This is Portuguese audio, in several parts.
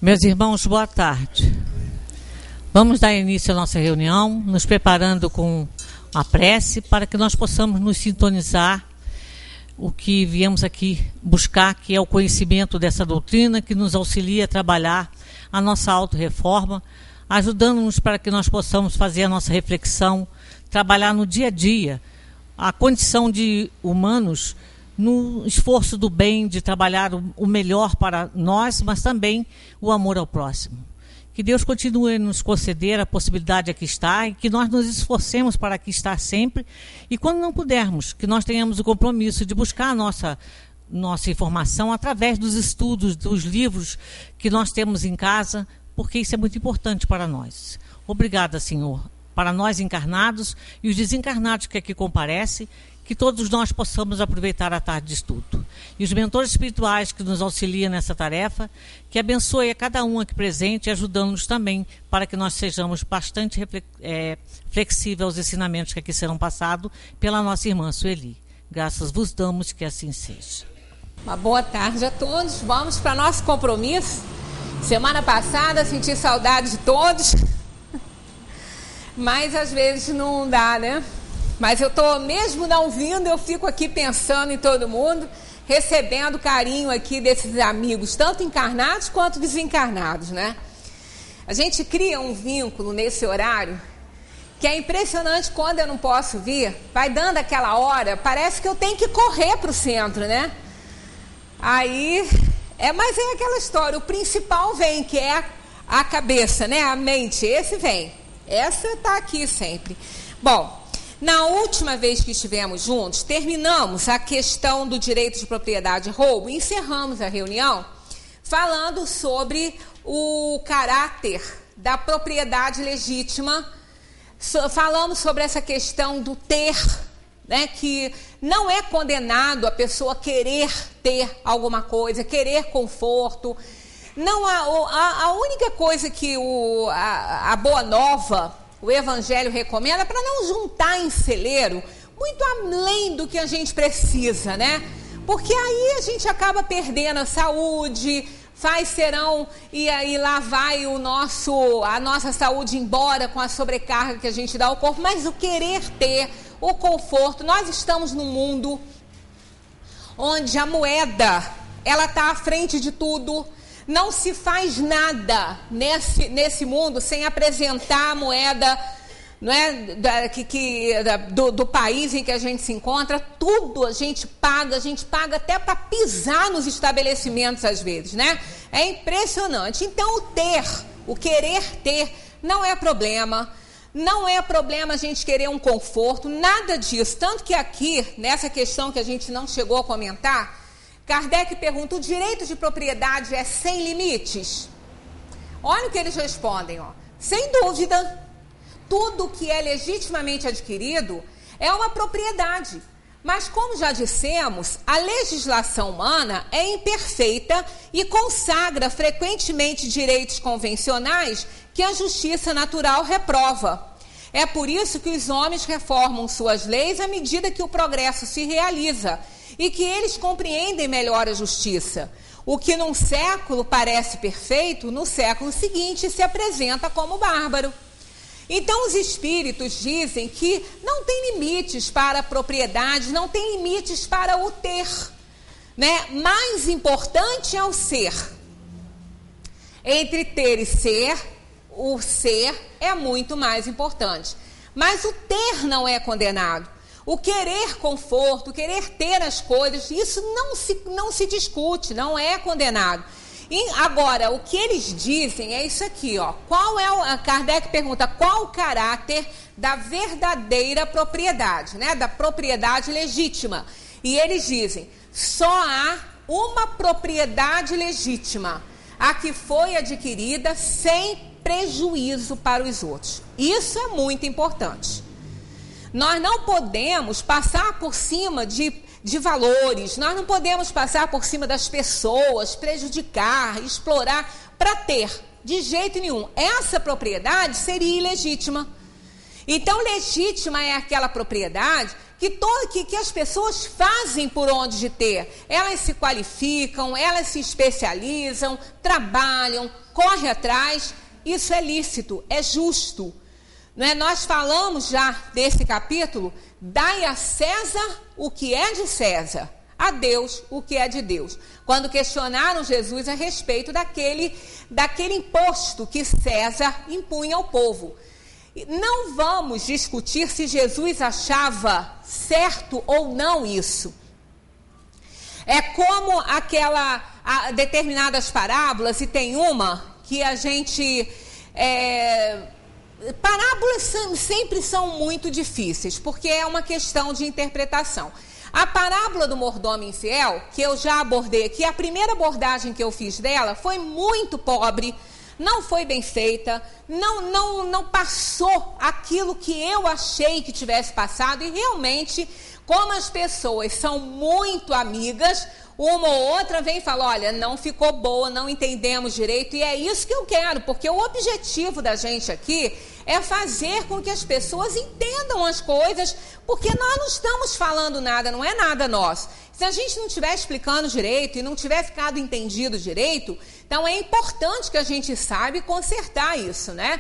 Meus irmãos, boa tarde. Vamos dar início à nossa reunião, nos preparando com a prece para que nós possamos nos sintonizar o que viemos aqui buscar, que é o conhecimento dessa doutrina que nos auxilia a trabalhar a nossa autorreforma, ajudando-nos para que nós possamos fazer a nossa reflexão, trabalhar no dia a dia a condição de humanos no esforço do bem, de trabalhar o melhor para nós, mas também o amor ao próximo. Que Deus continue a nos conceder a possibilidade de aqui estar e que nós nos esforcemos para aqui estar sempre. E quando não pudermos, que nós tenhamos o compromisso de buscar a nossa informação através dos estudos, dos livros que nós temos em casa, porque isso é muito importante para nós. Obrigada, Senhor, para nós encarnados e os desencarnados que aqui comparecem, que todos nós possamos aproveitar a tarde de estudo. E os mentores espirituais que nos auxiliam nessa tarefa, que abençoe a cada um aqui presente, ajudando-nos também para que nós sejamos bastante flexíveis aos ensinamentos que aqui serão passados pela nossa irmã Sueli. Graças vos damos, que assim seja. Uma boa tarde a todos. Vamos para nosso compromisso. Semana passada senti saudade de todos, mas às vezes não dá, né? Mas eu estou, mesmo não vindo, eu fico aqui pensando em todo mundo, recebendo carinho aqui desses amigos, tanto encarnados quanto desencarnados, né? A gente cria um vínculo nesse horário que é impressionante. Quando eu não posso vir, vai dando aquela hora, parece que eu tenho que correr para o centro, né? Aí, mas é aquela história, o principal vem, que é a cabeça, né? A mente, esse vem. Essa está aqui sempre. Bom, na última vez que estivemos juntos, terminamos a questão do direito de propriedade e roubo, encerramos a reunião falando sobre o caráter da propriedade legítima, falamos sobre essa questão do ter, né, que não é condenado a pessoa querer ter alguma coisa, querer conforto. Não, a única coisa que a Boa Nova, o Evangelho recomenda, para não juntar em celeiro muito além do que a gente precisa, né? Porque aí a gente acaba perdendo a saúde, faz serão, e aí lá vai a nossa saúde embora com a sobrecarga que a gente dá ao corpo. Mas o querer ter, o conforto, nós estamos num mundo onde a moeda, ela está à frente de tudo. Não se faz nada nesse mundo sem apresentar a moeda, não é, do país em que a gente se encontra. Tudo a gente paga até para pisar nos estabelecimentos às vezes, né? É impressionante. Então o querer ter não é problema. Não é problema a gente querer um conforto, nada disso. Tanto que aqui, nessa questão que a gente não chegou a comentar, Kardec pergunta: o direito de propriedade é sem limites? Olha o que eles respondem, ó. Sem dúvida, tudo que é legitimamente adquirido é uma propriedade. Mas, como já dissemos, a legislação humana é imperfeita e consagra frequentemente direitos convencionais que a justiça natural reprova. É por isso que os homens reformam suas leis à medida que o progresso se realiza e que eles compreendem melhor a justiça. O que num século parece perfeito, no século seguinte se apresenta como bárbaro. Então os espíritos dizem que não tem limites para a propriedade, não tem limites para o ter, né? Mais importante é o ser. Entre ter e ser, o ser é muito mais importante. Mas o ter não é condenado. O querer conforto, o querer ter as coisas, isso não se discute, não é condenado. E agora, o que eles dizem é isso aqui, ó. Kardec pergunta: qual o caráter da verdadeira propriedade, né? Da propriedade legítima? E eles dizem: só há uma propriedade legítima, a que foi adquirida sem prejuízo para os outros. Isso é muito importante. Nós não podemos passar por cima de valores, nós não podemos passar por cima das pessoas, prejudicar, explorar para ter, de jeito nenhum. Essa propriedade seria ilegítima. Então, legítima é aquela propriedade que as pessoas fazem por onde de ter. Elas se qualificam, elas se especializam, trabalham, correm atrás. Isso é lícito, é justo. Não é? Nós falamos já desse capítulo, dai a César o que é de César, a Deus o que é de Deus. Quando questionaram Jesus a respeito daquele imposto que César impunha ao povo. Não vamos discutir se Jesus achava certo ou não isso. É como determinadas parábolas, e tem uma que a gente... parábolas sempre são muito difíceis, porque é uma questão de interpretação. A parábola do mordomo infiel, que eu já abordei aqui, a primeira abordagem que eu fiz dela foi muito pobre, não foi bem feita, não passou aquilo que eu achei que tivesse passado, e realmente, como as pessoas são muito amigas, uma ou outra vem e fala, olha, não ficou boa, não entendemos direito, e é isso que eu quero, porque o objetivo da gente aqui é fazer com que as pessoas entendam as coisas, porque nós não estamos falando nada, não é nada nosso. Se a gente não estiver explicando direito e não tiver ficado entendido direito, então é importante que a gente saiba e consertar isso, né?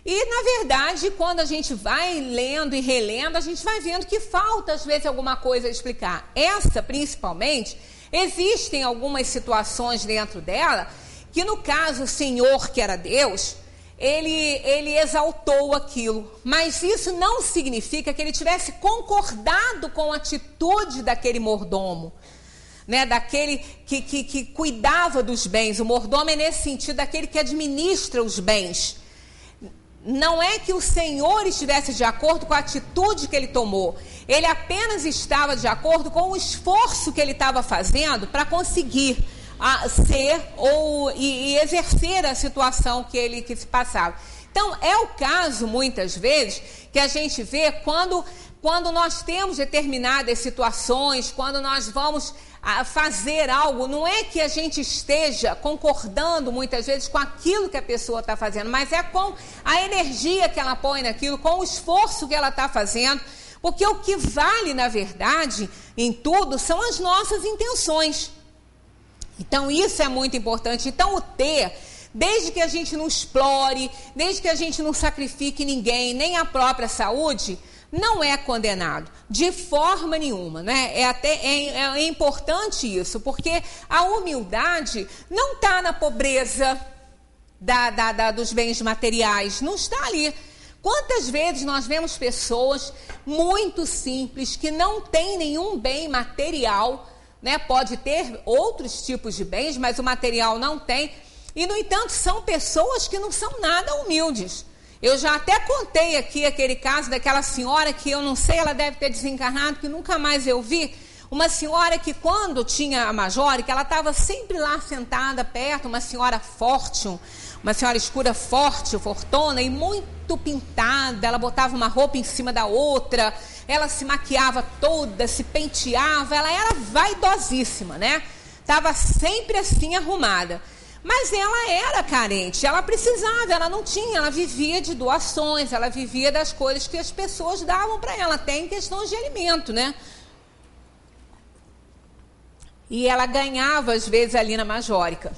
E, na verdade, quando a gente vai lendo e relendo, a gente vai vendo que falta, às vezes, alguma coisa a explicar. Essa, principalmente, existem algumas situações dentro dela que, no caso, o Senhor, que era Deus, ele exaltou aquilo. Mas isso não significa que ele tivesse concordado com a atitude daquele mordomo, né? Daquele que cuidava dos bens. O mordomo é nesse sentido, daquele que administra os bens. Não é que o Senhor estivesse de acordo com a atitude que ele tomou. Ele apenas estava de acordo com o esforço que ele estava fazendo para conseguir e exercer a situação que se passava. Então, é o caso, muitas vezes, que a gente vê quando nós temos determinadas situações, quando nós vamos fazer algo, não é que a gente esteja concordando muitas vezes com aquilo que a pessoa está fazendo, mas é com a energia que ela põe naquilo, com o esforço que ela está fazendo, porque o que vale, na verdade, em tudo, são as nossas intenções. Então, isso é muito importante. Então, o ter, desde que a gente não explore, desde que a gente não sacrifique ninguém, nem a própria saúde, não é condenado, de forma nenhuma, né? É importante isso, porque a humildade não está na pobreza dos bens materiais, não está ali. Quantas vezes nós vemos pessoas muito simples, que não têm nenhum bem material, né? Pode ter outros tipos de bens, mas o material não tem, e no entanto são pessoas que não são nada humildes. Eu já até contei aqui aquele caso daquela senhora que eu não sei, ela deve ter desencarnado, que nunca mais eu vi. Uma senhora que quando tinha a Majorica, ela estava sempre lá sentada perto, uma senhora forte, uma senhora escura forte, fortona e muito pintada. Ela botava uma roupa em cima da outra, ela se maquiava toda, se penteava, ela era vaidosíssima, né? Estava sempre assim arrumada. Mas ela era carente, ela precisava, ela não tinha, ela vivia de doações, ela vivia das coisas que as pessoas davam para ela, até em questões de alimento, né? E ela ganhava, às vezes, ali na Majorica.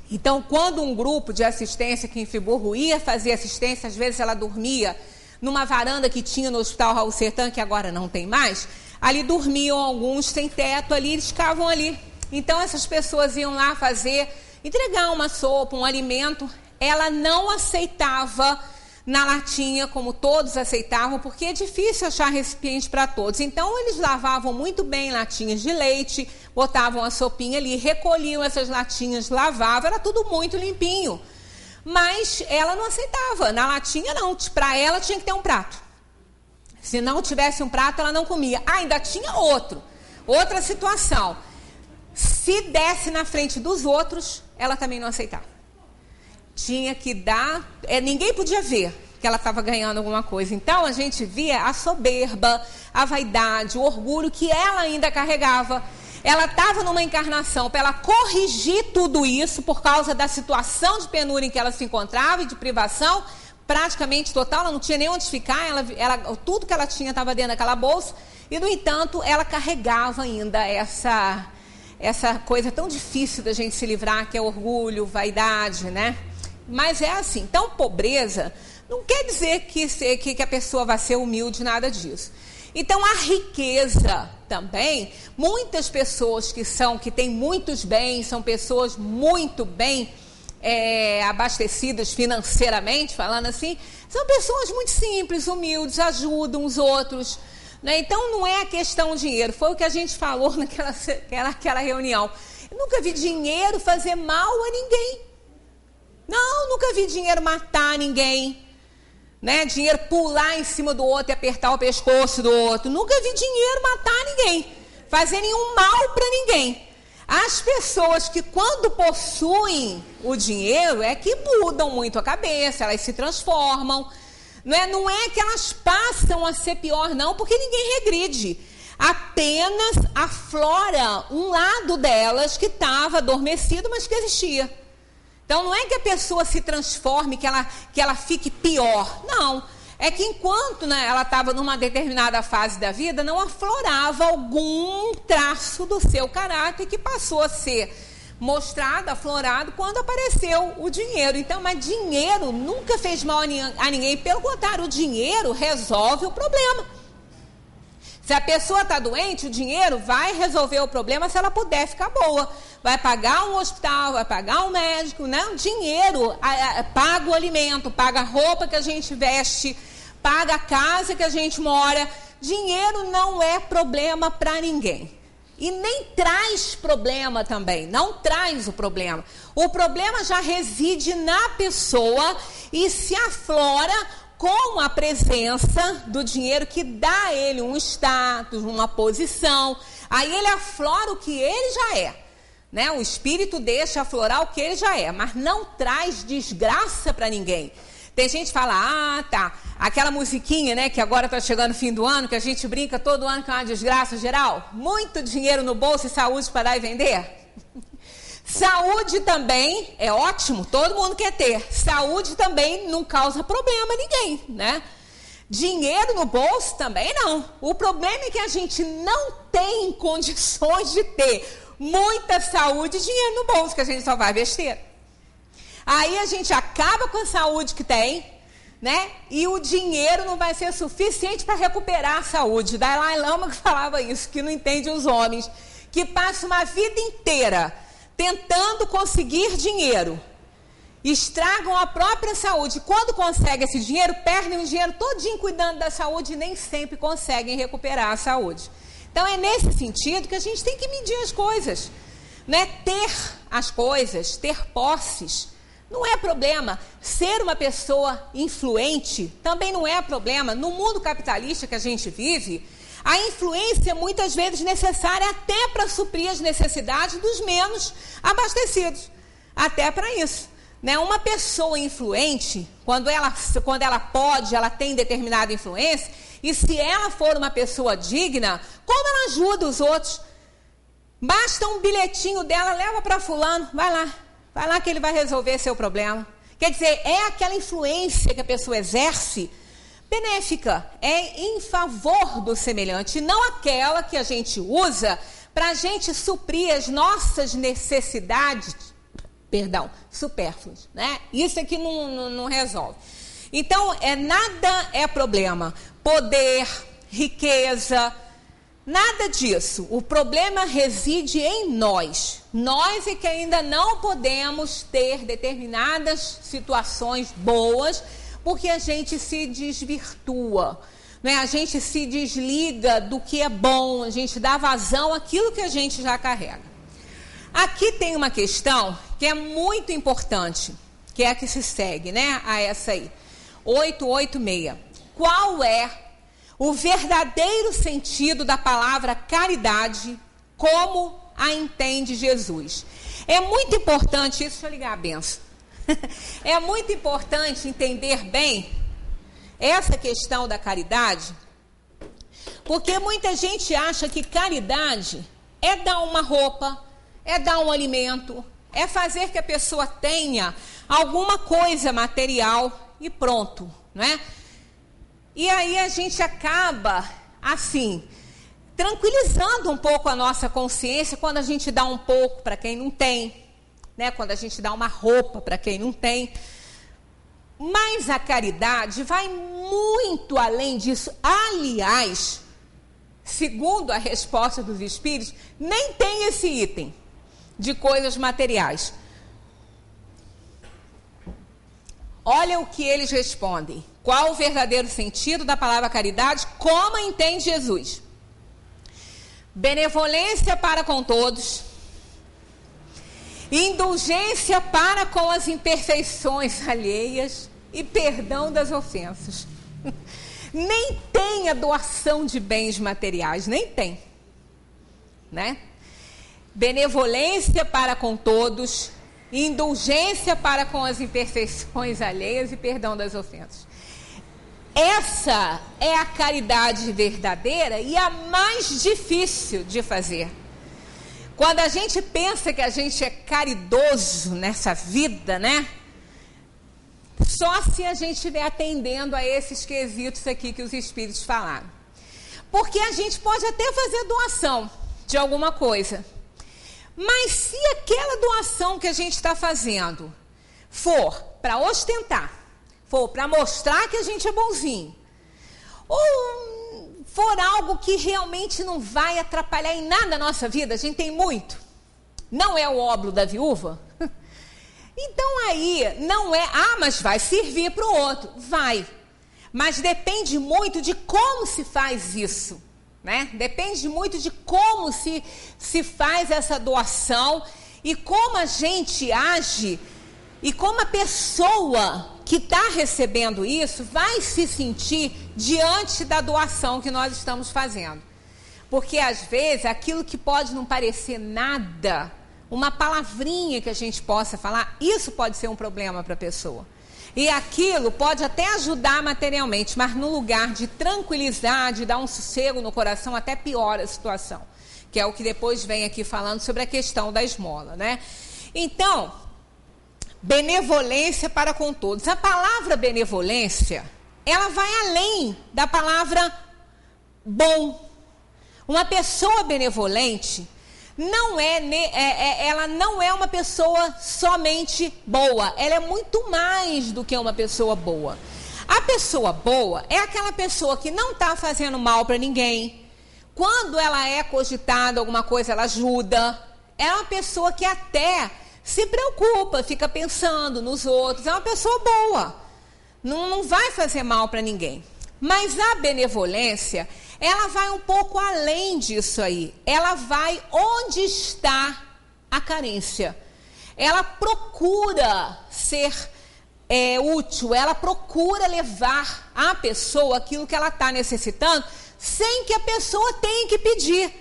Então, quando um grupo de assistência aqui em Friburgo ia fazer assistência, às vezes ela dormia numa varanda que tinha no Hospital Raul Sertã, que agora não tem mais, ali dormiam alguns sem teto, ali eles ficavam ali. Então, essas pessoas iam lá entregar uma sopa, um alimento. Ela não aceitava na latinha, como todos aceitavam, porque é difícil achar recipiente para todos. Então, eles lavavam muito bem latinhas de leite, botavam a sopinha ali, recolhiam essas latinhas, lavavam, era tudo muito limpinho. Mas ela não aceitava, na latinha não, para ela tinha que ter um prato. Se não tivesse um prato, ela não comia. Ainda tinha outra situação. Se desse na frente dos outros, ela também não aceitava. Tinha que dar... ninguém podia ver que ela estava ganhando alguma coisa. Então, a gente via a soberba, a vaidade, o orgulho que ela ainda carregava. Ela estava numa encarnação para ela corrigir tudo isso por causa da situação de penúria em que ela se encontrava e de privação, praticamente total, ela não tinha nem onde ficar, tudo que ela tinha estava dentro daquela bolsa, e, no entanto, ela carregava ainda essa coisa tão difícil da gente se livrar, que é orgulho, vaidade, né? Mas é assim. Então, pobreza não quer dizer que a pessoa vai ser humilde, nada disso. Então, a riqueza também, muitas pessoas que têm muitos bens, são pessoas muito bem abastecidas financeiramente, falando assim, são pessoas muito simples, humildes, ajudam os outros, né? Então, não é a questão dinheiro. Foi o que a gente falou naquela reunião. Eu nunca vi dinheiro fazer mal a ninguém. Não, nunca vi dinheiro matar ninguém. Né? Dinheiro pular em cima do outro e apertar o pescoço do outro. Nunca vi dinheiro matar ninguém. Fazer nenhum mal para ninguém. As pessoas que, quando possuem o dinheiro, é que mudam muito a cabeça, elas se transformam. Não é que elas passam a ser pior, não, porque ninguém regride. Apenas aflora um lado delas que estava adormecido, mas que existia. Então, não é que a pessoa se transforme, que ela fique pior. Não. É que enquanto, né, ela estava numa determinada fase da vida, não aflorava algum traço do seu caráter que passou a ser mostrado, aflorado, quando apareceu o dinheiro. Então, mas dinheiro nunca fez mal a ninguém. Pelo contrário, o dinheiro resolve o problema. Se a pessoa está doente, o dinheiro vai resolver o problema se ela puder ficar boa. Vai pagar um hospital, vai pagar um médico, né? O dinheiro paga o alimento, paga a roupa que a gente veste, paga a casa que a gente mora. Dinheiro não é problema para ninguém. E nem traz problema também, não traz o problema. O problema já reside na pessoa e se aflora com a presença do dinheiro, que dá a ele um status, uma posição. Aí ele aflora o que ele já é, né? O espírito deixa aflorar o que ele já é, mas não traz desgraça para ninguém. Tem gente que fala, tá, aquela musiquinha, né, que agora está chegando o fim do ano, que a gente brinca todo ano que é uma desgraça geral. Muito dinheiro no bolso e saúde para dar e vender. Saúde também é ótimo, todo mundo quer ter. Saúde também não causa problema a ninguém, né? Dinheiro no bolso também não. O problema é que a gente não tem condições de ter muita saúde e dinheiro no bolso, que a gente só vai besteira. Aí a gente acaba com a saúde que tem, né? E o dinheiro não vai ser suficiente para recuperar a saúde. Dalai Lama que falava isso, que não entende os homens, que passa uma vida inteira tentando conseguir dinheiro, estragam a própria saúde. Quando conseguem esse dinheiro, perdem o dinheiro todinho cuidando da saúde e nem sempre conseguem recuperar a saúde. Então é nesse sentido que a gente tem que medir as coisas, né? Ter as coisas, ter posses, não é problema. Ser uma pessoa influente também não é problema. No mundo capitalista que a gente vive, a influência é muitas vezes necessária até para suprir as necessidades dos menos abastecidos. Até para isso, né? Uma pessoa influente, quando ela pode, ela tem determinada influência, e se ela for uma pessoa digna, como ela ajuda os outros? Basta um bilhetinho dela, leva para fulano, vai lá que ele vai resolver seu problema. Quer dizer, é aquela influência que a pessoa exerce benéfica, é em favor do semelhante, não aquela que a gente usa para a gente suprir as nossas necessidades, supérfluas, né? Isso aqui não resolve. Então, nada é problema. Poder, riqueza, nada disso. O problema reside em nós. Nós é que ainda não podemos ter determinadas situações boas, porque a gente se desvirtua, né? A gente se desliga do que é bom, a gente dá vazão àquilo que a gente já carrega. Aqui tem uma questão que é muito importante, que é a que se segue, né? A essa aí, 886. Qual é o verdadeiro sentido da palavra caridade, como a entende Jesus? É muito importante isso. Deixa eu ligar a benção. É muito importante entender bem essa questão da caridade, porque muita gente acha que caridade é dar uma roupa, é dar um alimento, é fazer que a pessoa tenha alguma coisa material e pronto, né? E aí a gente acaba, assim, tranquilizando um pouco a nossa consciência quando a gente dá um pouco para quem não tem, né? Quando a gente dá uma roupa para quem não tem. Mas a caridade vai muito além disso. Aliás, segundo a resposta dos espíritos, nem tem esse item de coisas materiais. Olha o que eles respondem. Qual o verdadeiro sentido da palavra caridade? Como entende Jesus? Benevolência para com todos, indulgência para com as imperfeições alheias e perdão das ofensas. Nem tem a doação de bens materiais, nem tem, né? Benevolência para com todos, indulgência para com as imperfeições alheias e perdão das ofensas. Essa é a caridade verdadeira e a mais difícil de fazer. Quando a gente pensa que a gente é caridoso nessa vida, né? Só se a gente estiver atendendo a esses quesitos aqui que os espíritos falaram. Porque a gente pode até fazer doação de alguma coisa. Mas se aquela doação que a gente está fazendo for para ostentar, for para mostrar que a gente é bonzinho, ou for algo que realmente não vai atrapalhar em nada a nossa vida, a gente tem muito, não é o óbolo da viúva, então aí não é, mas vai servir para o outro, vai, mas depende muito de como se faz isso, né? Depende muito de como se faz essa doação e como a gente age e como a pessoa que está recebendo isso vai se sentir diante da doação que nós estamos fazendo. Porque às vezes aquilo que pode não parecer nada, uma palavrinha que a gente possa falar, isso pode ser um problema para a pessoa. E aquilo pode até ajudar materialmente, mas no lugar de tranquilizar, de dar um sossego no coração, até piora a situação. Que é o que depois vem aqui falando sobre a questão da esmola, né? Então, benevolência para com todos. A palavra benevolência, ela vai além da palavra bom. Uma pessoa benevolente ela não é uma pessoa somente boa, ela é muito mais do que uma pessoa boa. A pessoa boa é aquela pessoa que não está fazendo mal para ninguém. Quando ela é cogitada alguma coisa, ela ajuda. É uma pessoa que até se preocupa, fica pensando nos outros. É uma pessoa boa, não vai fazer mal para ninguém. Mas a benevolência, ela vai um pouco além disso aí. Ela vai onde está a carência. Ela procura ser útil, ela procura levar à pessoa aquilo que ela está necessitando, sem que a pessoa tenha que pedir.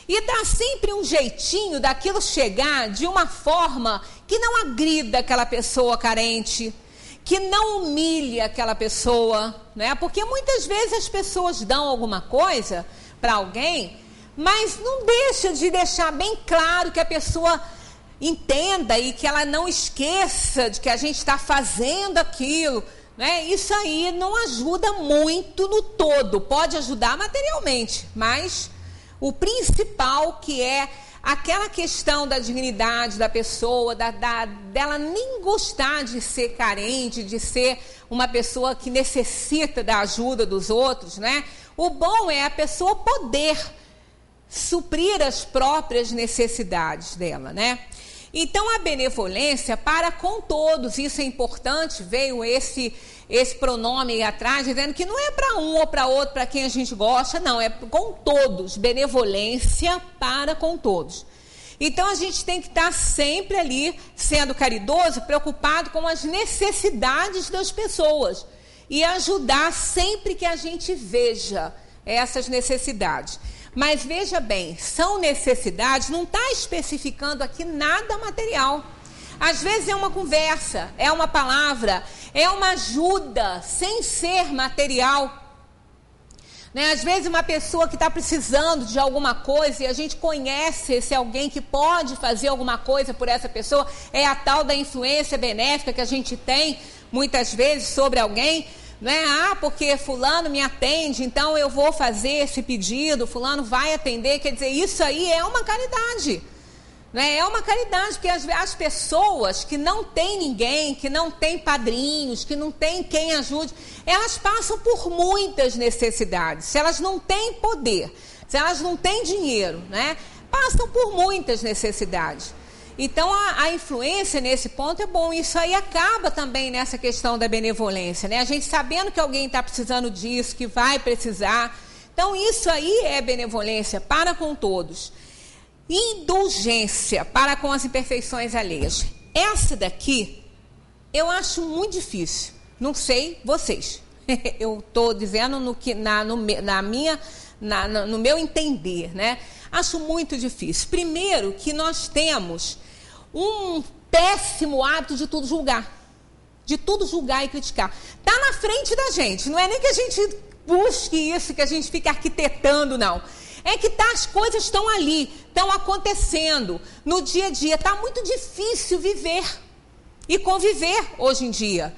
E dá sempre um jeitinho daquilo chegar de uma forma que não agrida aquela pessoa carente, que não humilhe aquela pessoa, né? Porque muitas vezes as pessoas dão alguma coisa para alguém, mas não deixa de deixar bem claro que a pessoa entenda e que ela não esqueça de que a gente está fazendo aquilo, né? Isso aí não ajuda muito no todo, pode ajudar materialmente, mas o principal, que é aquela questão da dignidade da pessoa, dela nem gostar de ser carente, de ser uma pessoa que necessita da ajuda dos outros, né? O bom é a pessoa poder suprir as próprias necessidades dela, né? Então, a benevolência para com todos, isso é importante, veio esse pronome aí atrás, dizendo que não é para um ou para outro, para quem a gente gosta, não, é com todos, benevolência para com todos. Então, a gente tem que estar sempre ali, sendo caridoso, preocupado com as necessidades das pessoas e ajudar sempre que a gente veja essas necessidades. Mas veja bem, são necessidades, não está especificando aqui nada material. Às vezes é uma conversa, é uma palavra, é uma ajuda sem ser material. Né? Às vezes uma pessoa que está precisando de alguma coisa e a gente conhece esse alguém que pode fazer alguma coisa por essa pessoa, é a tal da influência benéfica que a gente tem muitas vezes sobre alguém, né? Ah, porque fulano me atende, então eu vou fazer esse pedido, fulano vai atender, quer dizer, isso aí é uma caridade. Né? É uma caridade, porque as pessoas que não têm ninguém, que não têm padrinhos, que não têm quem ajude, elas passam por muitas necessidades. Se elas não têm poder, se elas não têm dinheiro, né? Passam por muitas necessidades. Então, a influência nesse ponto é bom. Isso aí acaba também nessa questão da benevolência, né? A gente sabendo que alguém está precisando disso, que vai precisar. Então, isso aí é benevolência para com todos. Indulgência para com as imperfeições alheias. Essa daqui eu acho muito difícil. Não sei vocês. Eu estou dizendo no meu entender, né? Acho muito difícil. Primeiro que nós temos um péssimo hábito de tudo julgar. De tudo julgar e criticar. Está na frente da gente. Não é nem que a gente busque isso, que a gente fique arquitetando, não. É que as coisas estão ali, estão acontecendo no dia a dia. Está muito difícil viver e conviver hoje em dia.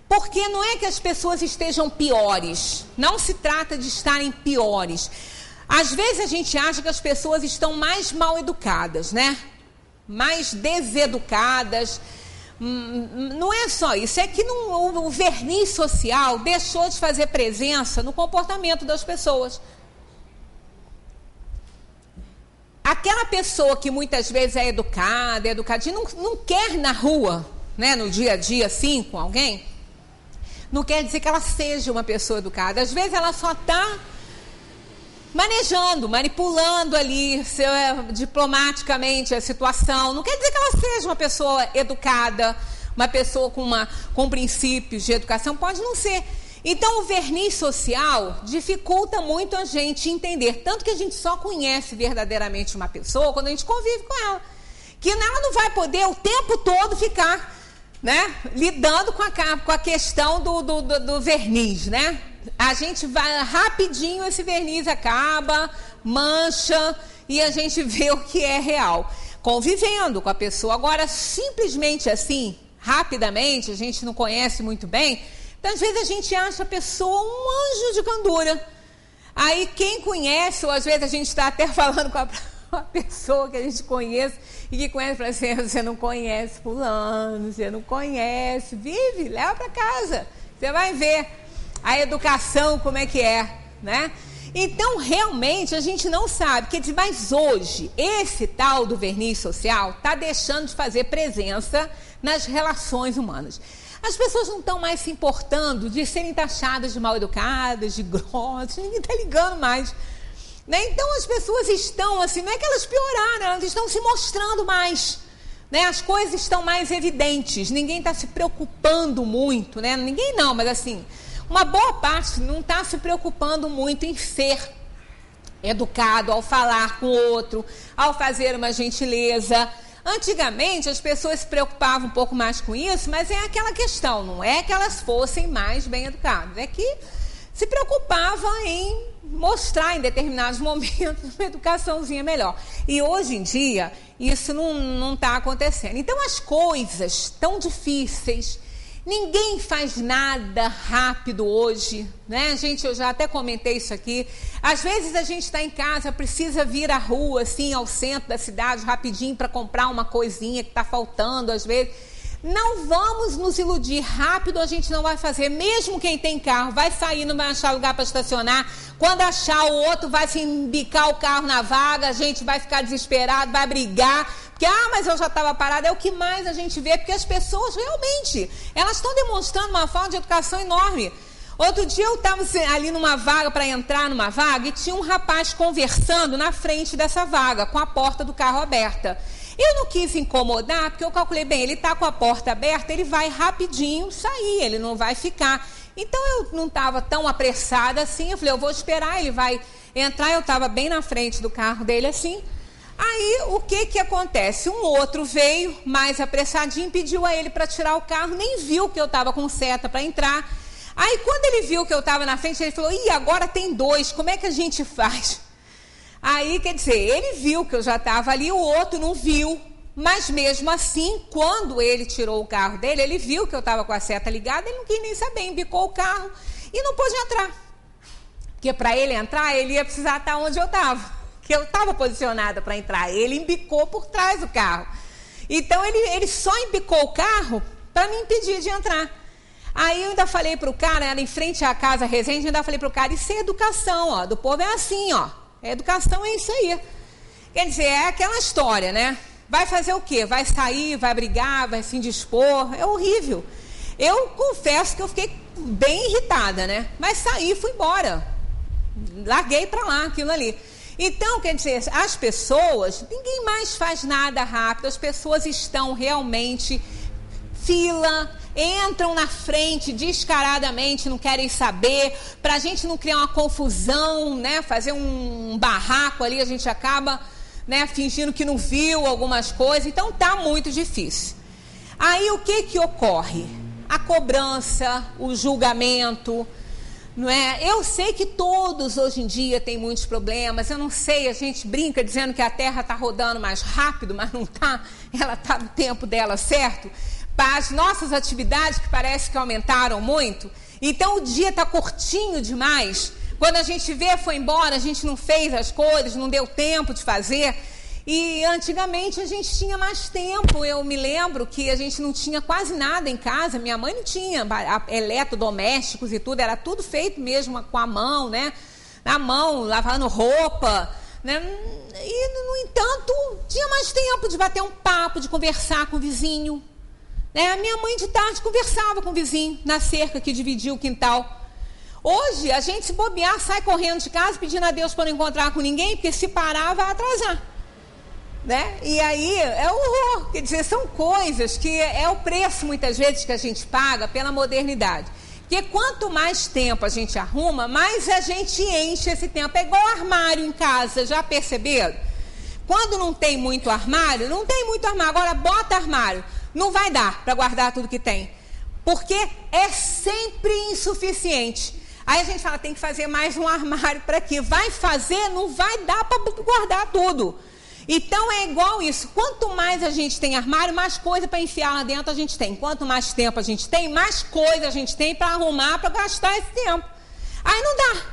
Porque não é que as pessoas estejam piores. Não se trata de estarem piores. Às vezes a gente acha que as pessoas estão mais mal educadas, né? Mais deseducadas. Não é só isso. É que o verniz social deixou de fazer presença no comportamento das pessoas. Aquela pessoa que muitas vezes é educadinha, não quer na rua, né, no dia a dia, assim, com alguém, não quer dizer que ela seja uma pessoa educada. Às vezes ela só está manejando, manipulando ali diplomaticamente a situação. Não quer dizer que ela seja uma pessoa educada, uma pessoa com princípios de educação. Pode não ser. Então, o verniz social dificulta muito a gente entender. Tanto que a gente só conhece verdadeiramente uma pessoa quando a gente convive com ela. Que ela não vai poder o tempo todo ficar, né, lidando com a questão do verniz, né? A gente vai rapidinho, esse verniz acaba, mancha, e a gente vê o que é real. Convivendo com a pessoa. Agora, simplesmente assim, rapidamente, a gente não conhece muito bem. Então, às vezes a gente acha a pessoa um anjo de candura. Aí quem conhece, ou às vezes a gente está até falando com a pessoa que a gente conhece, e que conhece, fala assim, você não conhece fulano, você não conhece, vive, leva para casa. Você vai ver a educação como é que é, né? Então, realmente, a gente não sabe, mas hoje, esse tal do verniz social está deixando de fazer presença nas relações humanas. As pessoas não estão mais se importando de serem taxadas de mal educadas, de grossas, ninguém está ligando mais. Né? Então as pessoas estão assim, não é que elas pioraram, elas estão se mostrando mais. Né? As coisas estão mais evidentes, ninguém está se preocupando muito, né? Ninguém não, mas assim, uma boa parte não está se preocupando muito em ser educado, ao falar com o outro, ao fazer uma gentileza. Antigamente as pessoas se preocupavam um pouco mais com isso, mas é aquela questão, não é que elas fossem mais bem educadas, é que se preocupava em mostrar em determinados momentos uma educaçãozinha melhor. E hoje em dia isso não está acontecendo. Então as coisas tão difíceis, ninguém faz nada rápido hoje, né? Gente, eu já até comentei isso aqui. Às vezes a gente está em casa, precisa vir à rua, assim, ao centro da cidade, rapidinho para comprar uma coisinha que está faltando, às vezes. Não vamos nos iludir, rápido a gente não vai fazer. Mesmo quem tem carro, vai sair, não vai achar lugar para estacionar. Quando achar, o outro vai se embicar o carro na vaga, a gente vai ficar desesperado, vai brigar. Porque, mas eu já estava parada. É o que mais a gente vê, porque as pessoas realmente, elas estão demonstrando uma falta de educação enorme. Outro dia eu estava ali numa vaga, para entrar numa vaga, e tinha um rapaz conversando na frente dessa vaga, com a porta do carro aberta. Eu não quis incomodar, porque eu calculei bem, ele está com a porta aberta, ele vai rapidinho sair, ele não vai ficar. Então eu não estava tão apressada assim, eu falei, eu vou esperar, ele vai entrar, eu estava bem na frente do carro dele assim. Aí o que acontece? Um outro veio mais apressadinho, pediu a ele para tirar o carro, nem viu que eu estava com seta para entrar. Aí quando ele viu que eu estava na frente, ele falou, ih, agora tem 2, como é que a gente faz? Aí, quer dizer, ele viu que eu já estava ali, o outro não viu. Mas mesmo assim, quando ele tirou o carro dele, ele viu que eu estava com a seta ligada, ele não quis nem saber, embicou o carro e não pôde entrar. Porque para ele entrar, ele ia precisar estar onde eu estava. Que eu estava posicionada para entrar. Ele embicou por trás do carro. Então, ele só embicou o carro para me impedir de entrar. Aí eu ainda falei para o cara, era em frente à Casa Resende, ainda falei para o cara, isso é educação, ó, do povo é assim, ó. Educação é isso aí. Quer dizer, é aquela história, né? Vai fazer o quê? Vai sair, vai brigar, vai se indispor. É horrível. Eu confesso que eu fiquei bem irritada, né? Mas saí e fui embora. Larguei para lá aquilo ali. Então, quer dizer, as pessoas, ninguém mais faz nada rápido. As pessoas estão realmente fila, entram na frente descaradamente, não querem saber, para a gente não criar uma confusão, né? Fazer um barraco ali, a gente acaba, né, fingindo que não viu algumas coisas, então tá muito difícil. Aí o que ocorre? A cobrança, o julgamento, não é? Eu sei que todos hoje em dia têm muitos problemas, eu não sei, a gente brinca dizendo que a Terra está rodando mais rápido, mas não está, ela está no tempo dela, certo? Para as nossas atividades, que parece que aumentaram muito, então o dia está curtinho demais. Quando a gente vê, foi embora, a gente não fez as coisas, não deu tempo de fazer. E antigamente a gente tinha mais tempo. Eu me lembro que a gente não tinha quase nada em casa. Minha mãe não tinha eletrodomésticos e tudo, era tudo feito mesmo com a mão, né? Na mão, lavando roupa, né? E, no entanto, tinha mais tempo de bater um papo, de conversar com o vizinho. Né? A minha mãe de tarde conversava com o vizinho na cerca que dividia o quintal. Hoje, a gente se bobear, sai correndo de casa, pedindo a Deus para não encontrar com ninguém, porque se parar, vai atrasar. Né? E aí, é horror. Quer dizer, são coisas que é o preço, muitas vezes, que a gente paga pela modernidade. Porque quanto mais tempo a gente arruma, mais a gente enche esse tempo. É igual armário em casa, já perceberam? Quando não tem muito armário, não tem muito armário. Agora, bota armário. Não vai dar para guardar tudo que tem. Porque é sempre insuficiente. Aí a gente fala, tem que fazer mais um armário para quê? Vai fazer, não vai dar para guardar tudo. Então é igual isso. Quanto mais a gente tem armário, mais coisa para enfiar lá dentro a gente tem. Quanto mais tempo a gente tem, mais coisa a gente tem para arrumar, para gastar esse tempo. Aí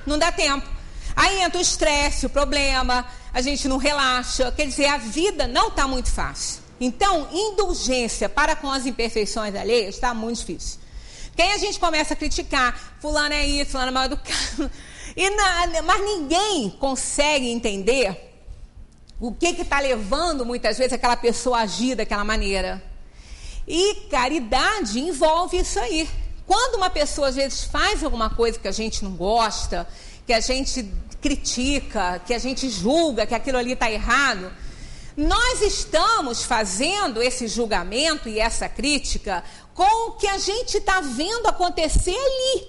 não dá tempo. Aí entra o estresse, o problema, a gente não relaxa. Quer dizer, a vida não está muito fácil. Então, indulgência para com as imperfeições alheias está muito difícil. Porque aí a gente começa a criticar, fulano é isso, fulano é mal educado. Mas ninguém consegue entender o que está levando, muitas vezes, aquela pessoa a agir daquela maneira. E caridade envolve isso aí. Quando uma pessoa, às vezes, faz alguma coisa que a gente não gosta, que a gente critica, que a gente julga que aquilo ali está errado, nós estamos fazendo esse julgamento e essa crítica com o que a gente está vendo acontecer ali,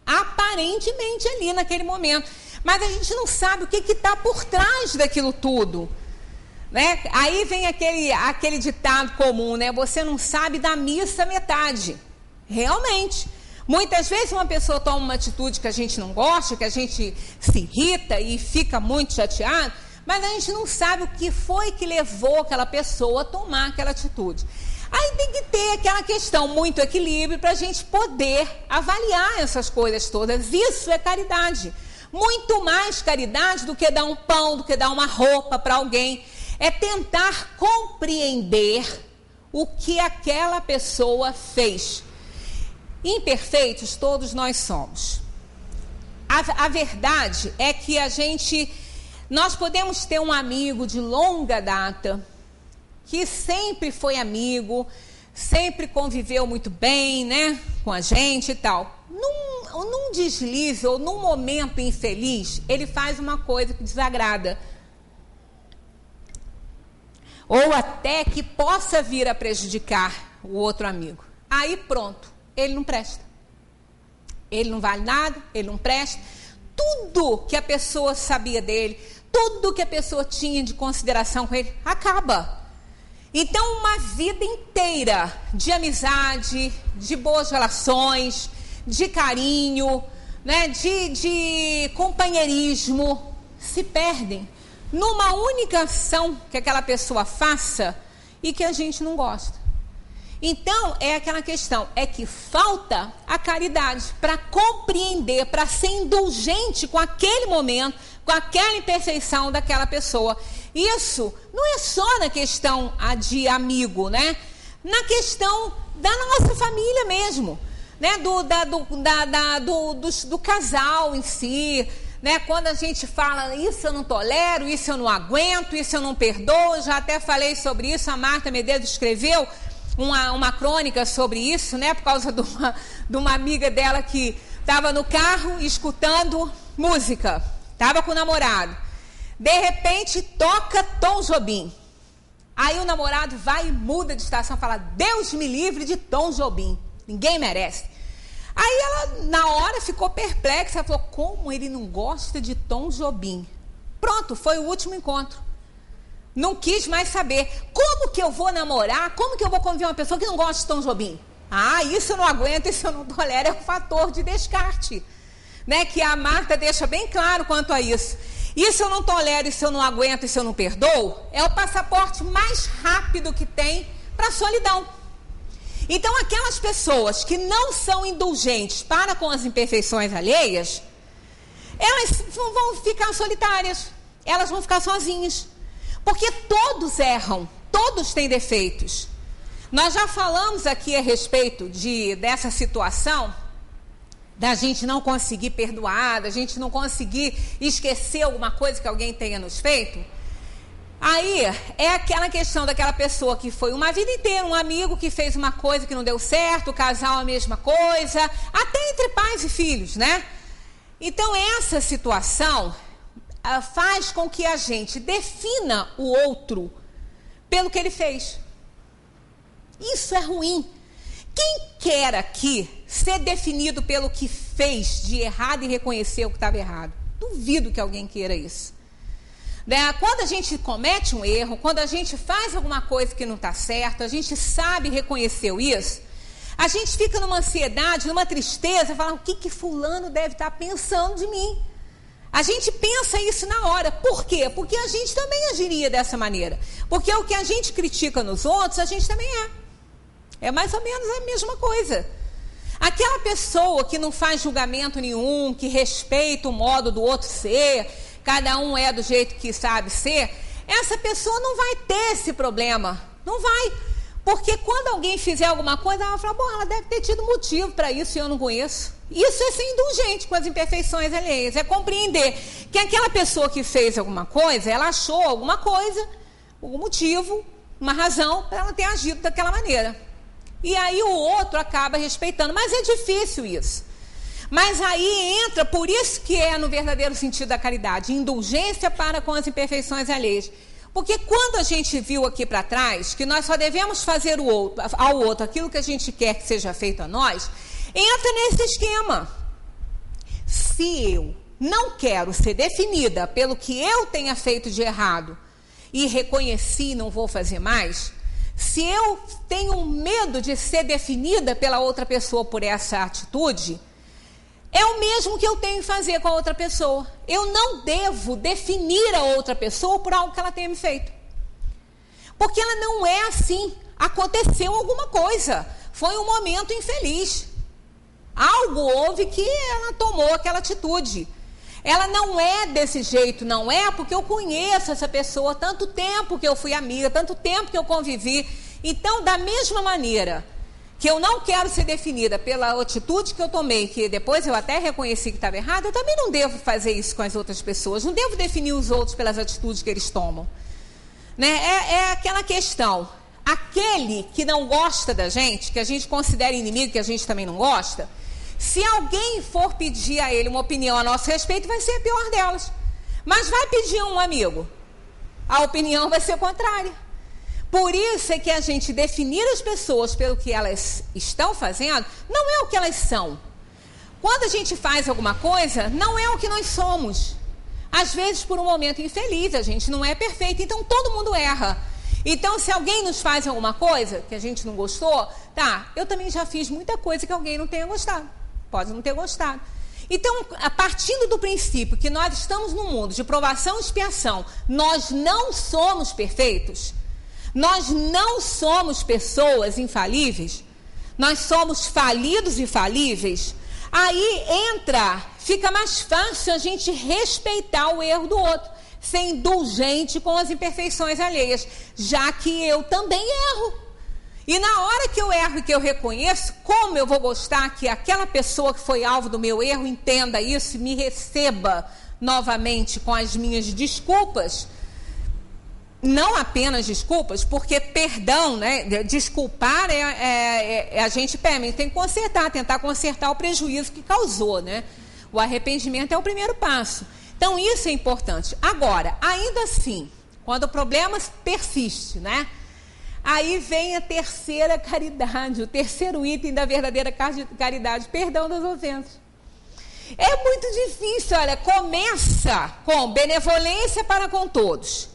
aparentemente ali naquele momento. Mas a gente não sabe o que está por trás daquilo tudo. Né? Aí vem aquele ditado comum, né? Você não sabe da missa metade. Realmente. Muitas vezes uma pessoa toma uma atitude que a gente não gosta, que a gente se irrita e fica muito chateado, mas a gente não sabe o que foi que levou aquela pessoa a tomar aquela atitude. Aí tem que ter aquela questão, muito equilíbrio, para a gente poder avaliar essas coisas todas. Isso é caridade. Muito mais caridade do que dar um pão, do que dar uma roupa para alguém. É tentar compreender o que aquela pessoa fez. Imperfeitos todos nós somos. A verdade é que nós podemos ter um amigo de longa data, que sempre foi amigo, sempre conviveu muito bem, né, com a gente e tal. Num deslize ou num momento infeliz, ele faz uma coisa que desagrada. Ou até que possa vir a prejudicar o outro amigo. Aí pronto, ele não presta. Ele não vale nada, ele não presta. Tudo que a pessoa sabia dele, tudo que a pessoa tinha de consideração com ele, acaba. Então, uma vida inteira de amizade, de boas relações, de carinho, né, de companheirismo, se perdem numa única ação que aquela pessoa faça e que a gente não gosta. Então, é aquela questão, é que falta a caridade para compreender, para ser indulgente com aquele momento, com aquela imperfeição daquela pessoa. Isso não é só na questão de amigo, né? Na questão da nossa família mesmo, né? Do casal em si, né? Quando a gente fala, isso eu não tolero, isso eu não aguento, isso eu não perdoo, já até falei sobre isso, a Marta Medeiros escreveu uma crônica sobre isso, né? Por causa de uma amiga dela que estava no carro escutando música, estava com o namorado. De repente toca Tom Jobim. Aí o namorado vai e muda de estação, fala: Deus me livre de Tom Jobim, ninguém merece. Aí ela, na hora, ficou perplexa, falou: como ele não gosta de Tom Jobim? Pronto, foi o último encontro. Não quis mais saber. Como que eu vou namorar? Como que eu vou conviver uma pessoa que não gosta de Tom Jobim? Ah, isso eu não aguento, isso eu não tolero, é um fator de descarte, né? Que a Marta deixa bem claro quanto a isso. Isso eu não tolero, isso eu não aguento, isso eu não perdoo, é o passaporte mais rápido que tem para a solidão. Então, aquelas pessoas que não são indulgentes para com as imperfeições alheias, elas vão ficar solitárias, elas vão ficar sozinhas. Porque todos erram, todos têm defeitos. Nós já falamos aqui a respeito dessa situação, da gente não conseguir perdoar, da gente não conseguir esquecer alguma coisa que alguém tenha nos feito. Aí é aquela questão daquela pessoa que foi uma vida inteira, um amigo que fez uma coisa que não deu certo, o casal a mesma coisa, até entre pais e filhos, né? Então essa situação faz com que a gente defina o outro pelo que ele fez. Isso é ruim. Quem quer aqui ser definido pelo que fez de errado e reconhecer o que estava errado? Duvido que alguém queira isso. Quando a gente comete um erro, quando a gente faz alguma coisa que não está certa, a gente sabe reconhecer isso, a gente fica numa ansiedade, numa tristeza, falando: o que fulano deve estar pensando de mim? A gente pensa isso na hora. Por quê? Porque a gente também agiria dessa maneira. Porque o que a gente critica nos outros, a gente também é. É mais ou menos a mesma coisa. Aquela pessoa que não faz julgamento nenhum, que respeita o modo do outro ser, cada um é do jeito que sabe ser, essa pessoa não vai ter esse problema. Não vai. Porque quando alguém fizer alguma coisa, ela vai falar: bom, ela deve ter tido motivo para isso e eu não conheço. Isso é ser indulgente com as imperfeições alheias, é compreender que aquela pessoa que fez alguma coisa, ela achou alguma coisa, algum motivo, uma razão para ela ter agido daquela maneira. E aí o outro acaba respeitando, mas é difícil isso. Mas aí entra, por isso que é no verdadeiro sentido da caridade, indulgência para com as imperfeições alheias. Porque quando a gente viu aqui para trás que nós só devemos fazer ao outro aquilo que a gente quer que seja feito a nós, entra nesse esquema. Se eu não quero ser definida pelo que eu tenha feito de errado e reconheci e não vou fazer mais, se eu tenho medo de ser definida pela outra pessoa por essa atitude, é o mesmo que eu tenho que fazer com a outra pessoa. Eu não devo definir a outra pessoa por algo que ela tenha me feito. Porque ela não é assim. Aconteceu alguma coisa. Foi um momento infeliz. Algo houve que ela tomou aquela atitude. Ela não é desse jeito, não é porque eu conheço essa pessoa, tanto tempo que eu fui amiga, tanto tempo que eu convivi. Então, da mesma maneira que eu não quero ser definida pela atitude que eu tomei, que depois eu até reconheci que estava errada, eu também não devo fazer isso com as outras pessoas, não devo definir os outros pelas atitudes que eles tomam. Né? É aquela questão, aquele que não gosta da gente, que a gente considera inimigo, que a gente também não gosta, se alguém for pedir a ele uma opinião a nosso respeito, vai ser a pior delas. Mas vai pedir um amigo, a opinião vai ser contrária. Por isso é que a gente definir as pessoas pelo que elas estão fazendo, não é o que elas são. Quando a gente faz alguma coisa, não é o que nós somos. Às vezes, por um momento infeliz, a gente não é perfeito, então todo mundo erra. Então, se alguém nos faz alguma coisa que a gente não gostou, tá, eu também já fiz muita coisa que alguém não tenha gostado. pode não ter gostado. Então, partindo do princípio que nós estamos num mundo de provação e expiação, nós não somos perfeitos, nós não somos pessoas infalíveis, nós somos falidos e falíveis, aí fica mais fácil a gente respeitar o erro do outro, ser indulgente com as imperfeições alheias, já que eu também erro. E na hora que eu erro e que eu reconheço, como eu vou gostar que aquela pessoa que foi alvo do meu erro entenda isso e me receba novamente com as minhas desculpas? Não apenas desculpas, porque perdão, né? Desculpar a gente tem que consertar, tentar consertar o prejuízo que causou, né? O arrependimento é o primeiro passo. Então, isso é importante. Agora, ainda assim, quando o problema persiste, né? Aí vem a terceira caridade, o terceiro item da verdadeira caridade, perdão das ofensas. É muito difícil, olha, começa com benevolência para com todos.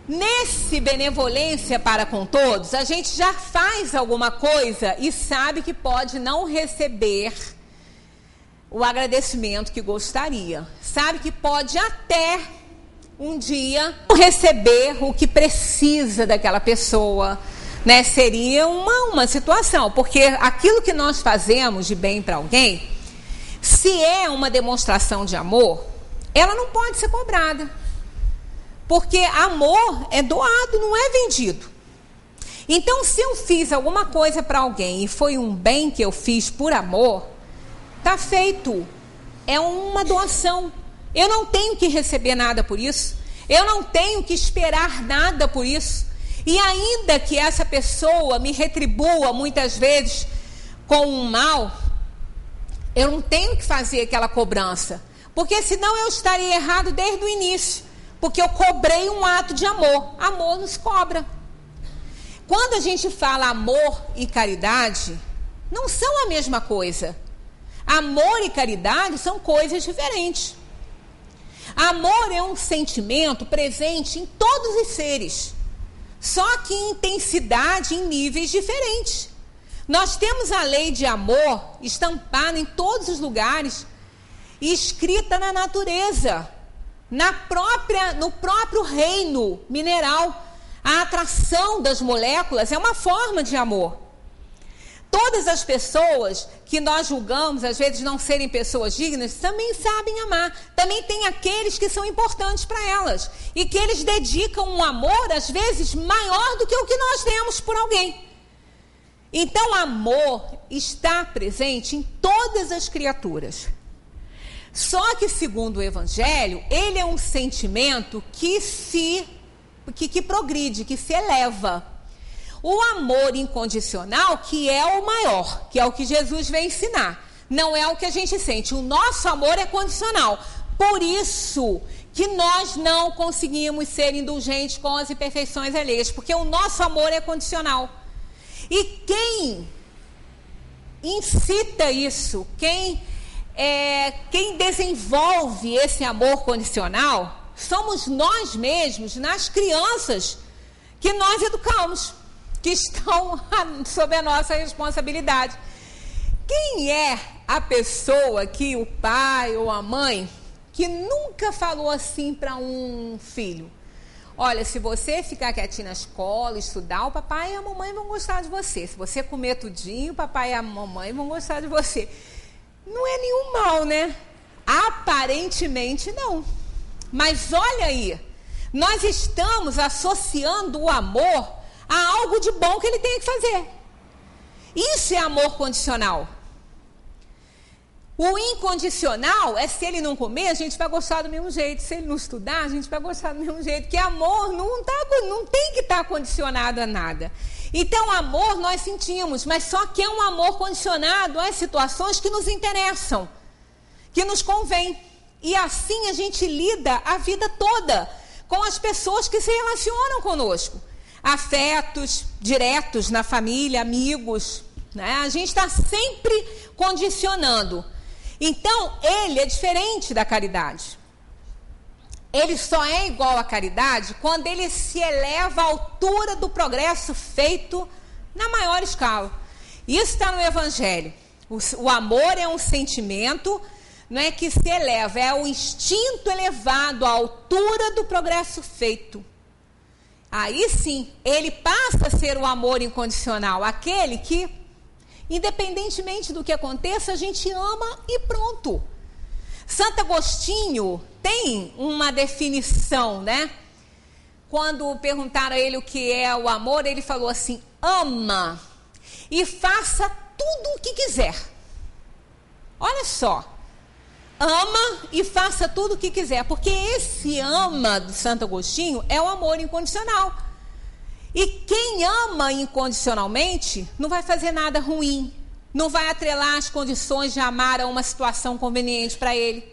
Nesse benevolência para com todos, a gente já faz alguma coisa e sabe que pode não receber o agradecimento que gostaria. Sabe que pode até um dia receber o que precisa daquela pessoa, né? Seria uma situação, porque aquilo que nós fazemos de bem para alguém, se é uma demonstração de amor, ela não pode ser cobrada, porque amor é doado, não é vendido. Então, se eu fiz alguma coisa para alguém e foi um bem que eu fiz por amor, tá feito, é uma doação. Eu não tenho que receber nada por isso. Eu não tenho que esperar nada por isso. E ainda que essa pessoa me retribua muitas vezes com um mal, eu não tenho que fazer aquela cobrança. Porque senão eu estaria errado desde o início. Porque eu cobrei um ato de amor. Amor nos cobra. Quando a gente fala amor e caridade, não são a mesma coisa. Amor e caridade são coisas diferentes. Amor é um sentimento presente em todos os seres, só que em intensidade, em níveis diferentes. Nós temos a lei de amor estampada em todos os lugares e escrita na natureza, no próprio reino mineral. A atração das moléculas é uma forma de amor. Todas as pessoas que nós julgamos, às vezes, não serem pessoas dignas, também sabem amar. Também tem aqueles que são importantes para elas. E que eles dedicam um amor, às vezes, maior do que o que nós temos por alguém. Então, amor está presente em todas as criaturas. Só que, segundo o Evangelho, ele é um sentimento que progride, que se eleva. O amor incondicional, que é o maior, que é o que Jesus veio ensinar, não é o que a gente sente. O nosso amor é condicional. Por isso que nós não conseguimos ser indulgentes com as imperfeições alheias, porque o nosso amor é condicional. E quem incita isso, quem desenvolve esse amor condicional, somos nós mesmos, nas crianças que nós educamos, que estão sob a nossa responsabilidade. Quem é a pessoa que o pai ou a mãe que nunca falou assim para um filho? Olha, se você ficar quietinho na escola, estudar, o papai e a mamãe vão gostar de você. Se você comer tudinho, o papai e a mamãe vão gostar de você. Não é nenhum mal, né? Aparentemente não. Mas olha aí, nós estamos associando o amor a algo de bom que ele tem que fazer. Isso é amor condicional. O incondicional é: se ele não comer, a gente vai gostar do mesmo jeito. Se ele não estudar, a gente vai gostar do mesmo jeito. Que amor não tem que estar condicionado a nada. Então, amor nós sentimos, mas só que é um amor condicionado às situações que nos interessam, que nos convém. E assim a gente lida a vida toda com as pessoas que se relacionam conosco. Afetos diretos na família, amigos, né? A gente está sempre condicionando. Então, ele é diferente da caridade. Ele só é igual à caridade quando ele se eleva à altura do progresso feito na maior escala. Isso está no Evangelho. O amor é um sentimento, não é, que se eleva, é o instinto elevado à altura do progresso feito. Aí sim, ele passa a ser o amor incondicional, aquele que, independentemente do que aconteça, a gente ama e pronto. Santo Agostinho tem uma definição, né? Quando perguntaram a ele o que é o amor, ele falou assim: ama e faça tudo o que quiser. Olha só. Ama e faça tudo o que quiser, porque esse ama do Santo Agostinho é o amor incondicional. E quem ama incondicionalmente não vai fazer nada ruim, não vai atrelar as condições de amar a uma situação conveniente para ele.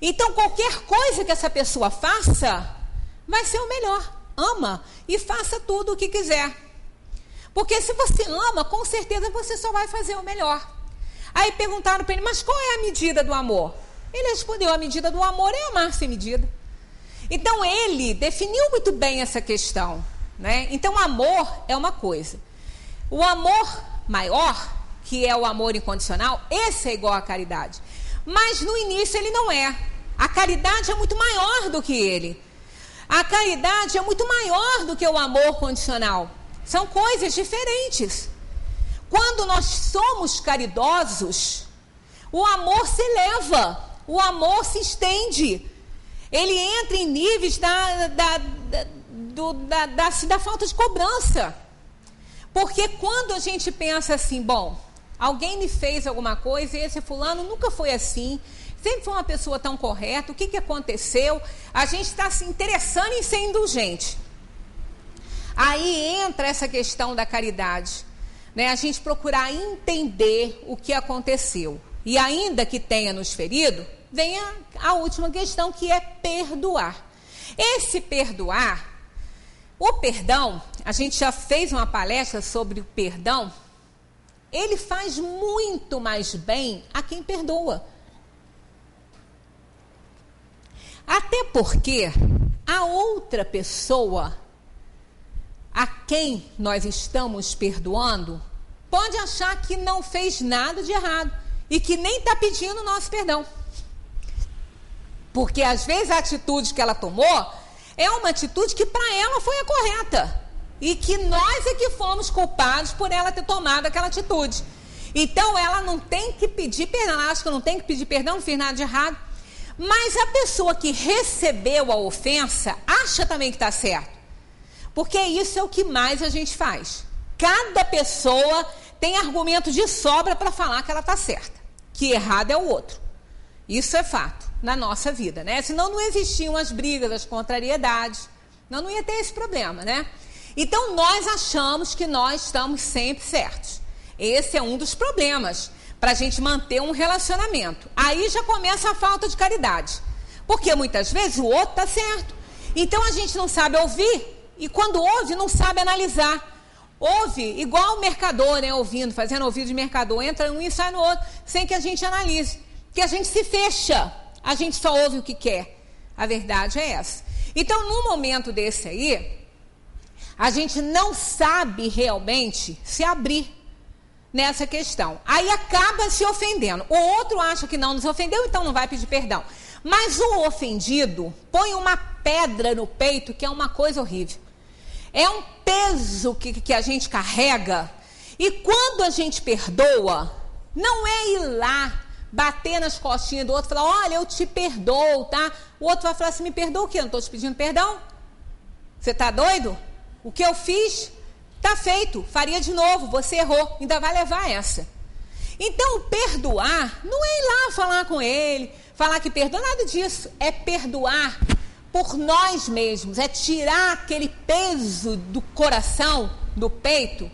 Então, qualquer coisa que essa pessoa faça vai ser o melhor. Ama e faça tudo o que quiser. Porque se você ama, com certeza você só vai fazer o melhor. Aí perguntaram para ele: mas qual é a medida do amor? Ele respondeu: a medida do amor é amar sem medida. Então ele definiu muito bem essa questão, né? Então amor é uma coisa. O amor maior, que é o amor incondicional, esse é igual à caridade. Mas no início ele não é. A caridade é muito maior do que ele. A caridade é muito maior do que o amor condicional. São coisas diferentes. Quando nós somos caridosos, o amor se eleva. O amor se estende, ele entra em níveis da falta de cobrança. Porque quando a gente pensa assim, bom, alguém me fez alguma coisa e esse fulano nunca foi assim, sempre foi uma pessoa tão correta, o que aconteceu? A gente está se interessando em ser indulgente. Aí entra essa questão da caridade, né? A gente procurar entender o que aconteceu. E ainda que tenha nos ferido, vem a última questão, que é perdoar. Esse perdoar, o perdão, a gente já fez uma palestra sobre o perdão, ele faz muito mais bem a quem perdoa. Até porque a outra pessoa a quem nós estamos perdoando pode achar que não fez nada de errado e que nem está pedindo nosso perdão. Porque às vezes a atitude que ela tomou é uma atitude que para ela foi a correta. E que nós é que fomos culpados por ela ter tomado aquela atitude. Então ela não tem que pedir perdão, ela acha que não tem que pedir perdão, não fez nada de errado. Mas a pessoa que recebeu a ofensa acha também que está certo. Porque isso é o que mais a gente faz. Cada pessoa tem argumento de sobra para falar que ela está certa. Que errado é o outro. Isso é fato na nossa vida, né? Senão não existiam as brigas, as contrariedades. Não ia ter esse problema, né? Então nós achamos que nós estamos sempre certos. Esse é um dos problemas para a gente manter um relacionamento. Aí já começa a falta de caridade. Porque muitas vezes o outro está certo. Então a gente não sabe ouvir e quando ouve não sabe analisar. Ouve igual o mercador, né? Ouvindo, fazendo ouvido de mercador. Entra um e sai no outro sem que a gente analise. Porque a gente se fecha. A gente só ouve o que quer. A verdade é essa. Então num momento desse aí, a gente não sabe realmente se abrir nessa questão. Aí acaba se ofendendo. O outro acha que não nos ofendeu, então não vai pedir perdão. Mas o ofendido põe uma pedra no peito, que é uma coisa horrível. É um peso que a gente carrega. E quando a gente perdoa, não é ir lá, bater nas costinhas do outro e falar: olha, eu te perdoo, tá? O outro vai falar assim: me perdoa o quê? Eu não estou te pedindo perdão? Você está doido? O que eu fiz está feito, faria de novo, você errou, ainda vai levar essa. Então, perdoar não é ir lá falar com ele, falar que perdoa, nada disso. É perdoar por nós mesmos, é tirar aquele peso do coração, do peito,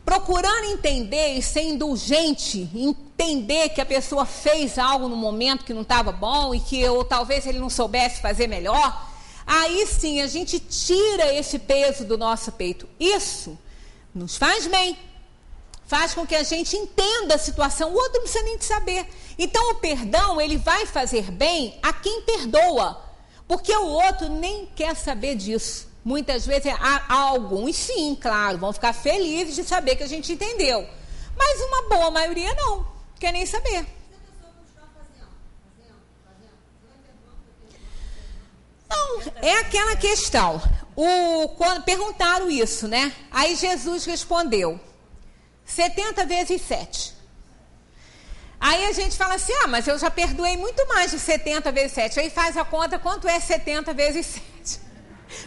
procurando entender e ser indulgente, entender que a pessoa fez algo no momento que não estava bom e que ou talvez ele não soubesse fazer melhor. Aí sim a gente tira esse peso do nosso peito. Isso nos faz bem, faz com que a gente entenda a situação. O outro não precisa nem de saber. Então o perdão, ele vai fazer bem a quem perdoa, porque o outro nem quer saber disso. Muitas vezes alguns sim, claro, vão ficar felizes de saber que a gente entendeu. Mas uma boa maioria não, quer nem saber. Não, é aquela questão. Quando perguntaram isso, né? Aí Jesus respondeu: 70 vezes 7. Aí a gente fala assim: mas eu já perdoei muito mais de 70 vezes 7. Aí faz a conta, quanto é 70 vezes 7?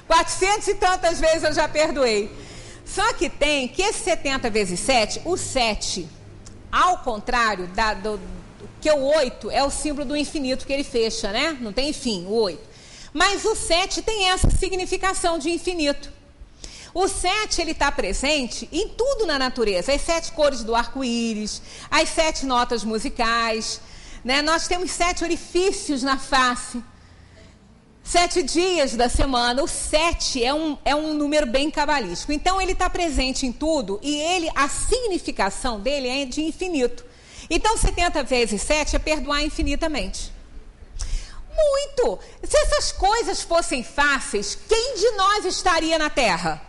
400 e tantas vezes eu já perdoei. Só que tem que esse 70 vezes 7, o 7, ao contrário que o 8 é o símbolo do infinito que ele fecha, né? Não tem fim, o 8. Mas o 7 tem essa significação de infinito. O 7, ele está presente em tudo na natureza. As 7 cores do arco-íris, as 7 notas musicais, né? Nós temos 7 orifícios na face, 7 dias da semana. O 7 é um número bem cabalístico. Então, ele está presente em tudo e a significação dele é de infinito. Então, 70 vezes 7 é perdoar infinitamente. Muito! Se essas coisas fossem fáceis, quem de nós estaria na Terra?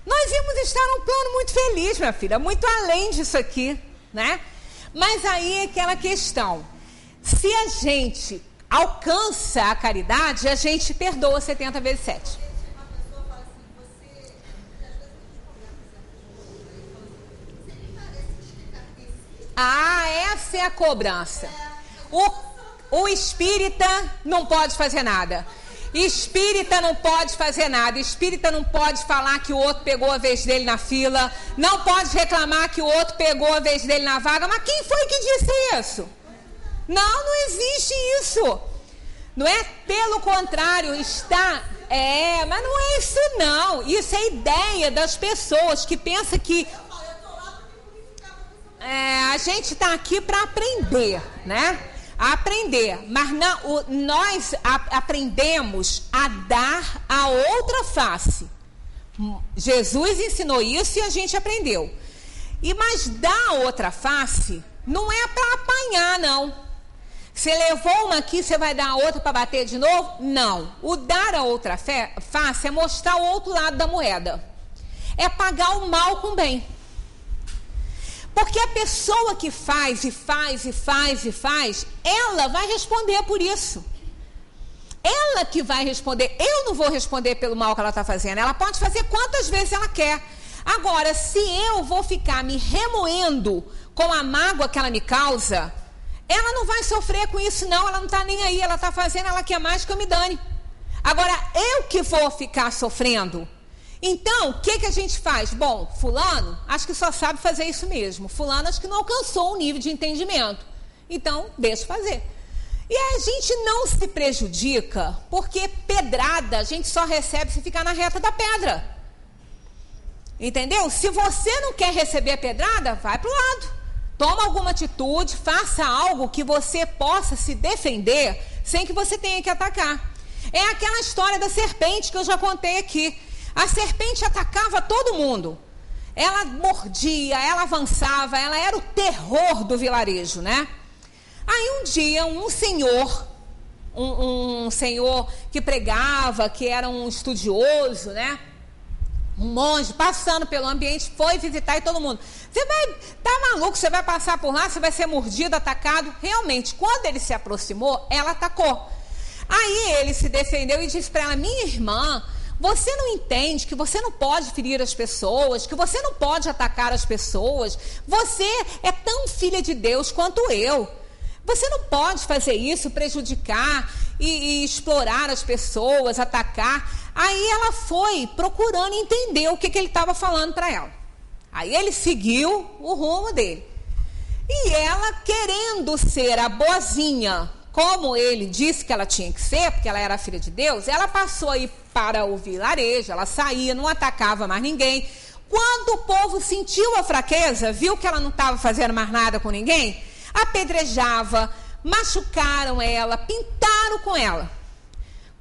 Nós íamos estar num plano muito feliz, minha filha, muito além disso aqui, né? Mas aí é aquela questão: se a gente alcança a caridade, a gente perdoa 70 vezes 7. Essa é a cobrança. O espírita não pode fazer nada. Espírita não pode fazer nada. Espírita não pode falar que o outro pegou a vez dele na fila. Não pode reclamar que o outro pegou a vez dele na vaga. Mas quem foi que disse isso? Não existe isso. Não é? Pelo contrário, mas não é isso não. Isso é ideia das pessoas que pensam que a gente está aqui para aprender, né? Aprender, mas não, nós aprendemos a dar a outra face. Jesus ensinou isso e a gente aprendeu. Mas dar a outra face não é para apanhar, não. Você levou uma aqui, você vai dar a outra para bater de novo? Não. O dar a outra face é mostrar o outro lado da moeda. É pagar o mal com o bem. Porque a pessoa que faz, ela vai responder por isso. Ela que vai responder. Eu não vou responder pelo mal que ela está fazendo. Ela pode fazer quantas vezes ela quer. Agora, se eu vou ficar me remoendo com a mágoa que ela me causa, ela não vai sofrer com isso, não. Ela não está nem aí. Ela está fazendo, ela quer mais que eu me dane. Agora, eu que vou ficar sofrendo. Então, o que a gente faz? Bom, fulano, acho que só sabe fazer isso mesmo. Fulano, acho que não alcançou um nível de entendimento. Então, deixa fazer. E a gente não se prejudica, porque pedrada a gente só recebe se ficar na reta da pedra. Entendeu? Se você não quer receber a pedrada, vai para o lado. Toma alguma atitude, faça algo que você possa se defender sem que você tenha que atacar. É aquela história da serpente que eu já contei aqui. A serpente atacava todo mundo. Ela mordia, ela avançava, ela era o terror do vilarejo, né? Aí um dia um senhor, um senhor que pregava, que era um estudioso, né? Um monge passando pelo ambiente, foi visitar e todo mundo: você vai, tá maluco, você vai passar por lá, você vai ser mordido, atacado. Realmente, quando ele se aproximou, ela atacou. Aí ele se defendeu e disse para ela: minha irmã, você não entende que você não pode ferir as pessoas, que você não pode atacar as pessoas? Você é tão filha de Deus quanto eu. Você não pode fazer isso, prejudicar e explorar as pessoas, atacar. Aí ela foi procurando entender o que ele estava falando para ela. Aí ele seguiu o rumo dele. E ela, querendo ser a boazinha, como ele disse que ela tinha que ser, porque ela era filha de Deus, ela passou a ir para o vilarejo, ela saía, não atacava mais ninguém. Quando o povo sentiu a fraqueza, viu que ela não estava fazendo mais nada com ninguém, apedrejava, machucaram ela, pintaram com ela.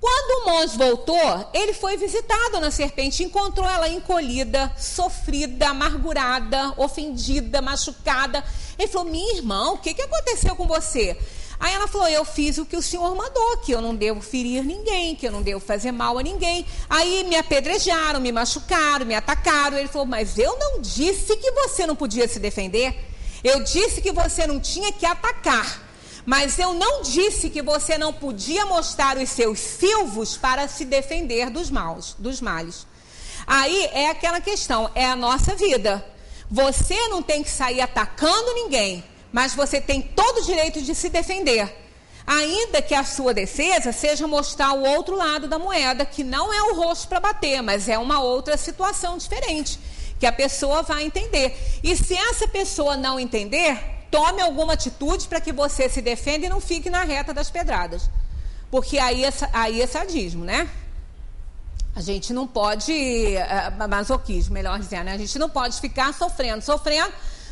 Quando o monge voltou, ele foi visitado na serpente, encontrou ela encolhida, sofrida, amargurada, ofendida, machucada. Ele falou: minha irmã, o que aconteceu com você? Aí ela falou: eu fiz o que o senhor mandou, que eu não devo ferir ninguém, que eu não devo fazer mal a ninguém. Aí me apedrejaram, me machucaram, me atacaram. Ele falou: mas eu não disse que você não podia se defender? Eu disse que você não tinha que atacar, mas eu não disse que você não podia mostrar os seus silvos para se defender dos males. Aí é aquela questão, é a nossa vida. Você não tem que sair atacando ninguém, mas você tem todo o direito de se defender. Ainda que a sua defesa seja mostrar o outro lado da moeda, que não é o rosto para bater, mas é uma outra situação diferente, que a pessoa vai entender. E se essa pessoa não entender, tome alguma atitude para que você se defenda e não fique na reta das pedradas. Porque aí é sadismo, né? A gente não pode, masoquismo, melhor dizendo, né? A gente não pode ficar sofrendo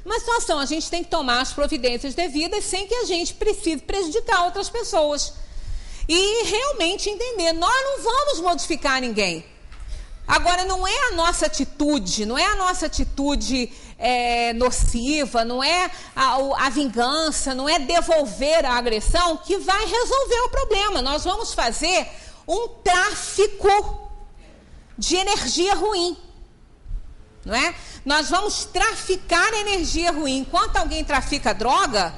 uma situação. A gente tem que tomar as providências devidas sem que a gente precise prejudicar outras pessoas. E realmente entender, nós não vamos modificar ninguém. Agora, não é a nossa atitude, nociva, não é a vingança, não é devolver a agressão que vai resolver o problema. Nós vamos fazer um tráfico de energia ruim, não é? Nós vamos traficar energia ruim. Enquanto alguém trafica droga,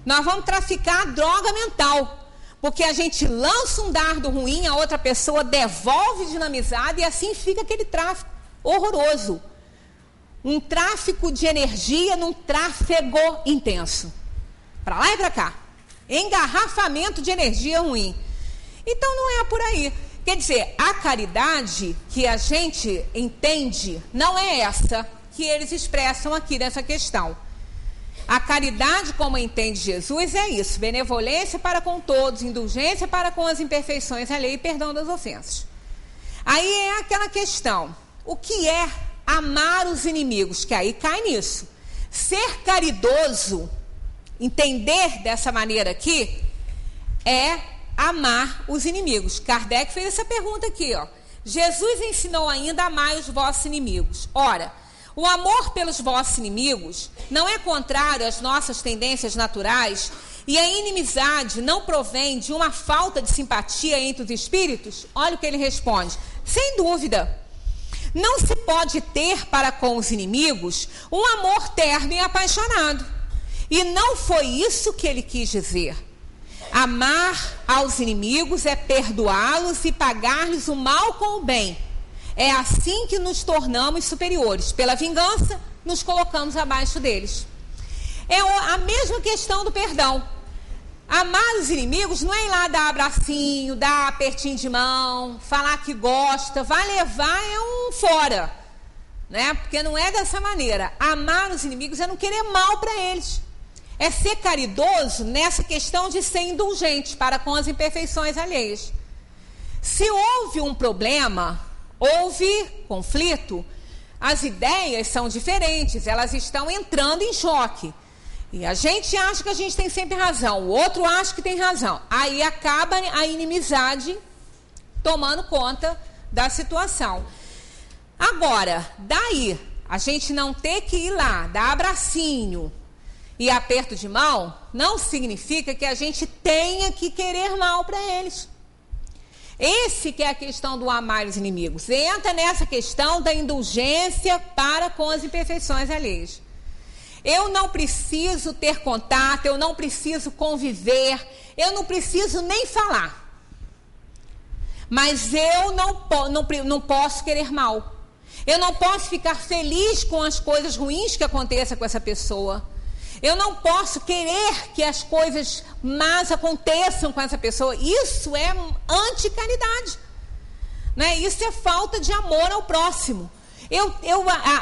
nós vamos traficar droga mental. Porque a gente lança um dardo ruim, a outra pessoa devolve dinamizado e assim fica aquele tráfico horroroso. Um tráfico de energia num tráfego intenso. Para lá e para cá. Engarrafamento de energia ruim. Então não é por aí. Quer dizer, a caridade que a gente entende não é essa que eles expressam aqui nessa questão. A caridade, como entende Jesus, é isso: benevolência para com todos, indulgência para com as imperfeições alheias e perdão das ofensas. Aí é aquela questão: o que é amar os inimigos? Que aí cai nisso. Ser caridoso, entender dessa maneira aqui, é amar os inimigos. Kardec fez essa pergunta aqui, ó. Jesus ensinou ainda: amai os vossos inimigos. Ora, o amor pelos vossos inimigos não é contrário às nossas tendências naturais, e a inimizade não provém de uma falta de simpatia entre os espíritos? Olha o que ele responde: sem dúvida. Não se pode ter para com os inimigos um amor terno e apaixonado. E não foi isso que ele quis dizer. Amar aos inimigos é perdoá-los e pagar-lhes o mal com o bem. É assim que nos tornamos superiores. Pela vingança, nos colocamos abaixo deles. É a mesma questão do perdão. Amar os inimigos não é ir lá dar abracinho, dar apertinho de mão, falar que gosta, vai levar um fora, né? Porque não é dessa maneira. Amar os inimigos é não querer mal para eles. É ser caridoso nessa questão de ser indulgente para com as imperfeições alheias. Se houve um problema, houve conflito, as ideias são diferentes, elas estão entrando em choque. E a gente acha que a gente tem sempre razão, o outro acha que tem razão. Aí acaba a inimizade tomando conta da situação. Agora, daí, a gente não ter que ir lá, dar abracinho e aperto de mão, não significa que a gente tenha que querer mal para eles. Esse que é a questão do amar os inimigos. Entra nessa questão da indulgência para com as imperfeições alheias. Eu não preciso ter contato, eu não preciso conviver, eu não preciso nem falar. Mas eu não posso querer mal. Eu não posso ficar feliz com as coisas ruins que aconteçam com essa pessoa. Eu não posso querer que as coisas más aconteçam com essa pessoa. Isso é anticaridade, né? Isso é falta de amor ao próximo.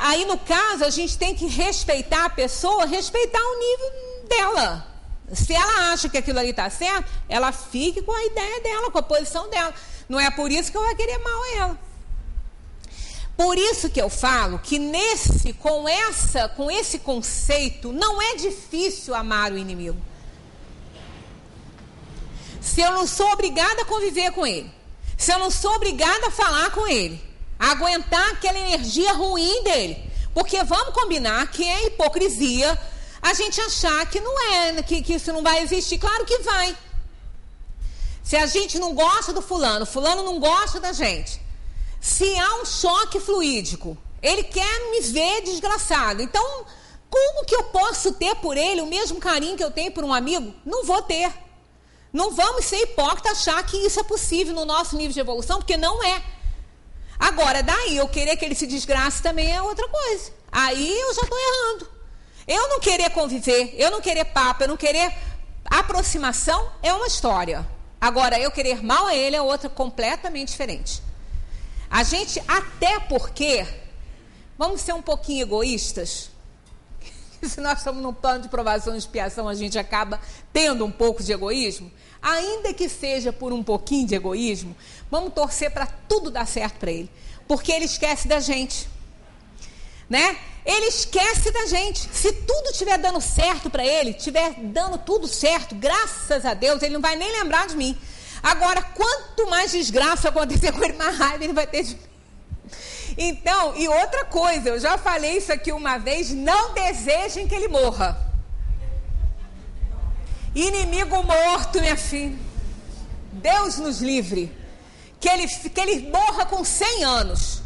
Aí, no caso, a gente tem que respeitar a pessoa, respeitar o nível dela. Se ela acha que aquilo ali está certo, ela fique com a ideia dela, com a posição dela. Não é por isso que eu vou querer mal a ela. Por isso que eu falo que com esse conceito, não é difícil amar o inimigo. Se eu não sou obrigada a conviver com ele, se eu não sou obrigada a falar com ele, a aguentar aquela energia ruim dele, porque vamos combinar que é hipocrisia a gente achar que não é, que isso não vai existir. Claro que vai. Se a gente não gosta do fulano não gosta da gente. Se há um choque fluídico, ele quer me ver desgraçado. Então, Como que eu posso ter por ele o mesmo carinho que eu tenho por um amigo? Não vou ter. Não vamos ser hipócritas, achar que isso é possível no nosso nível de evolução, porque não é. Agora, daí eu querer que ele se desgrace também é outra coisa. Aí eu já estou errando. Eu não querer conviver, eu não querer papo, eu não querer aproximação é uma história. Agora, eu querer mal a ele é outra completamente diferente. A gente, até porque, vamos ser um pouquinho egoístas. Se nós estamos num plano de provação e expiação, a gente acaba tendo um pouco de egoísmo. Ainda que seja por um pouquinho de egoísmo, vamos torcer para tudo dar certo para ele. Porque ele esquece da gente. Né? Ele esquece da gente. Se tudo estiver dando certo para ele, estiver dando tudo certo, graças a Deus, ele não vai nem lembrar de mim. Agora, quanto mais desgraça acontecer com ele, mais raiva ele vai ter de mim. Então, e outra coisa, eu já falei isso aqui uma vez, não desejem que ele morra. Inimigo morto, minha filha. Deus nos livre. Que ele morra com 100 anos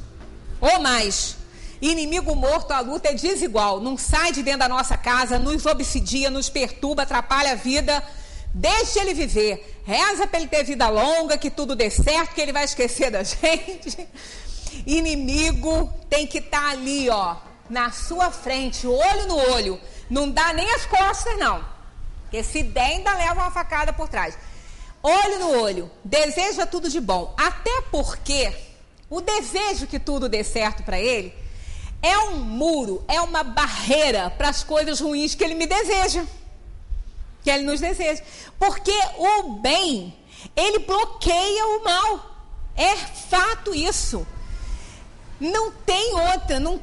ou mais. Inimigo morto, a luta é desigual. Não sai de dentro da nossa casa, nos obsidia, nos perturba, atrapalha a vida. Deixa ele viver. Reza para ele ter vida longa, que tudo dê certo, que ele vai esquecer da gente. Inimigo tem que estar ali, ó, na sua frente, olho no olho. Não dá nem as costas, não. Porque se der, ainda leva uma facada por trás. Olho no olho. Deseja tudo de bom. Até porque o desejo que tudo dê certo para ele é um muro, é uma barreira para as coisas ruins que ele me deseja. Que ele nos deseja. Porque o bem, ele bloqueia o mal. É fato isso. Não tem outra, não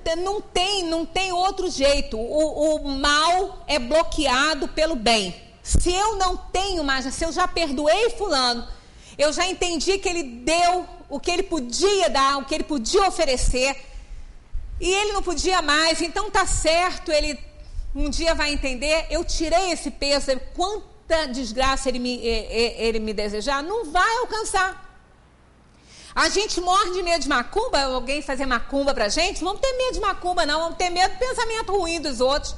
tem outro jeito. O mal é bloqueado pelo bem. Se eu não tenho mais, se eu já perdoei fulano, eu já entendi que ele deu o que ele podia dar, o que ele podia oferecer, e ele não podia mais, então tá certo, ele um dia vai entender, eu tirei esse peso, quanta desgraça ele me desejar, não vai alcançar. A gente morre de medo de macumba, alguém fazer macumba pra gente, não vamos ter medo de macumba não, vamos ter medo do pensamento ruim dos outros.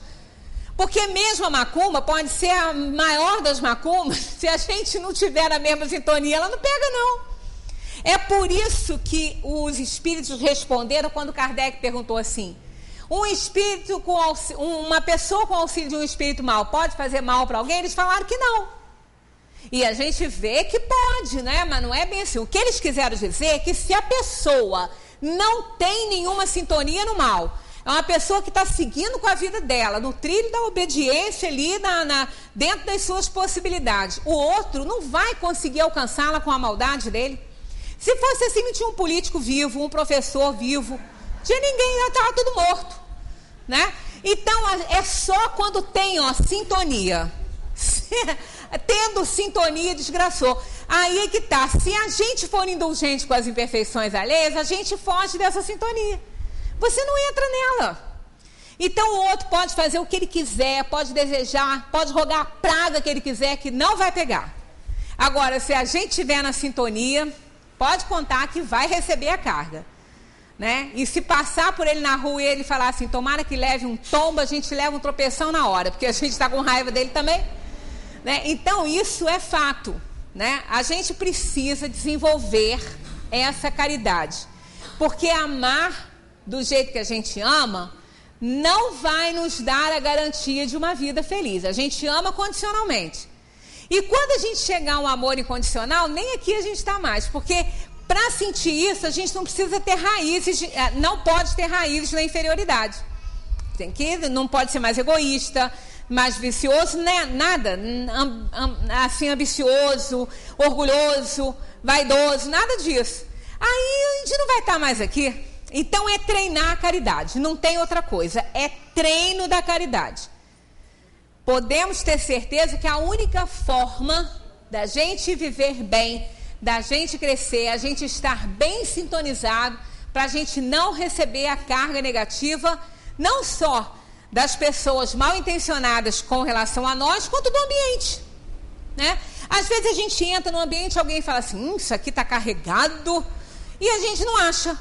Porque mesmo a macumba pode ser a maior das macumbas, se a gente não tiver na mesma sintonia, ela não pega não. É por isso que os espíritos responderam quando Kardec perguntou assim, uma pessoa com auxílio de um espírito mau pode fazer mal para alguém? Eles falaram que não. E a gente vê que pode, né? Mas não é bem assim. O que eles quiseram dizer é que se a pessoa não tem nenhuma sintonia no mal, é uma pessoa que está seguindo com a vida dela, no trilho da obediência ali, dentro das suas possibilidades. O outro não vai conseguir alcançá-la com a maldade dele. Se fosse assim, não tinha um político vivo, um professor vivo, não tinha ninguém, já estava tudo morto. Né? Então, é só quando tem sintonia. Tendo sintonia, desgraçou. Aí é que tá. Se a gente for indulgente com as imperfeições alheias, a gente foge dessa sintonia. Você não entra nela. Então o outro pode fazer o que ele quiser, pode desejar, pode rogar a praga que ele quiser, que não vai pegar. Agora, se a gente estiver na sintonia, pode contar que vai receber a carga. Né? E se passar por ele na rua e ele falar assim, tomara que leve um tombo, a gente leva um tropeção na hora, porque a gente está com raiva dele também. Né? Então isso é fato. Né? A gente precisa desenvolver essa caridade. Porque amar do jeito que a gente ama, não vai nos dar a garantia de uma vida feliz. A gente ama condicionalmente. E quando a gente chegar a um amor incondicional, nem aqui a gente está mais. Porque para sentir isso, a gente não precisa ter raízes, não pode ter raízes na inferioridade. Não pode ser mais egoísta, mais vicioso, né? Nada. Assim, ambicioso, orgulhoso, vaidoso, nada disso. Aí a gente não vai estar mais aqui. Então é treinar a caridade, não tem outra coisa, é treino da caridade. Podemos ter certeza que a única forma da gente viver bem, da gente crescer, a gente estar bem sintonizado, para a gente não receber a carga negativa, não só das pessoas mal intencionadas com relação a nós, quanto do ambiente. Né? Às vezes a gente entra no ambiente e alguém fala assim, isso aqui está carregado, e a gente não acha.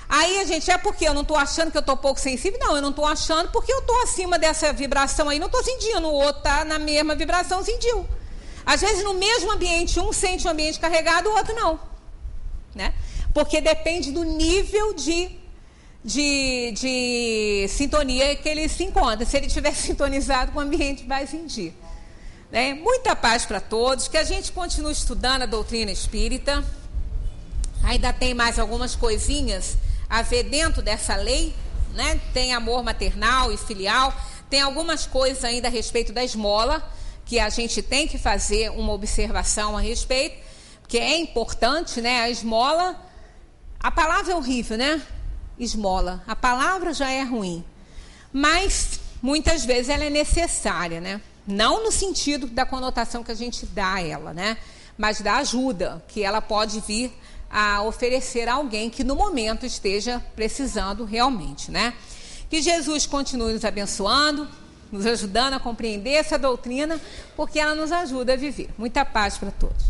Aí a gente, é porque eu não estou achando que eu estou pouco sensível? Não, eu não estou achando porque eu estou acima dessa vibração aí, não estou sentindo, o outro está na mesma vibração, sentiu. Às vezes no mesmo ambiente, um sente o ambiente carregado, o outro não, né? Porque depende do nível de sintonia que ele se encontra. Se ele estiver sintonizado com o ambiente, vai sentir, né? Muita paz para todos, que a gente continue estudando a doutrina espírita. Ainda tem mais algumas coisinhas a ver dentro dessa lei, né? Tem amor maternal e filial, tem algumas coisas ainda a respeito da esmola, que a gente tem que fazer uma observação a respeito, porque é importante, né? A esmola, a palavra é horrível, né? Esmola, a palavra já é ruim, mas muitas vezes ela é necessária, né? Não no sentido da conotação que a gente dá a ela, né? Mas da ajuda que ela pode vir a oferecer a alguém que no momento esteja precisando realmente, né? Que Jesus continue nos abençoando, nos ajudando a compreender essa doutrina, porque ela nos ajuda a viver. Muita paz para todos.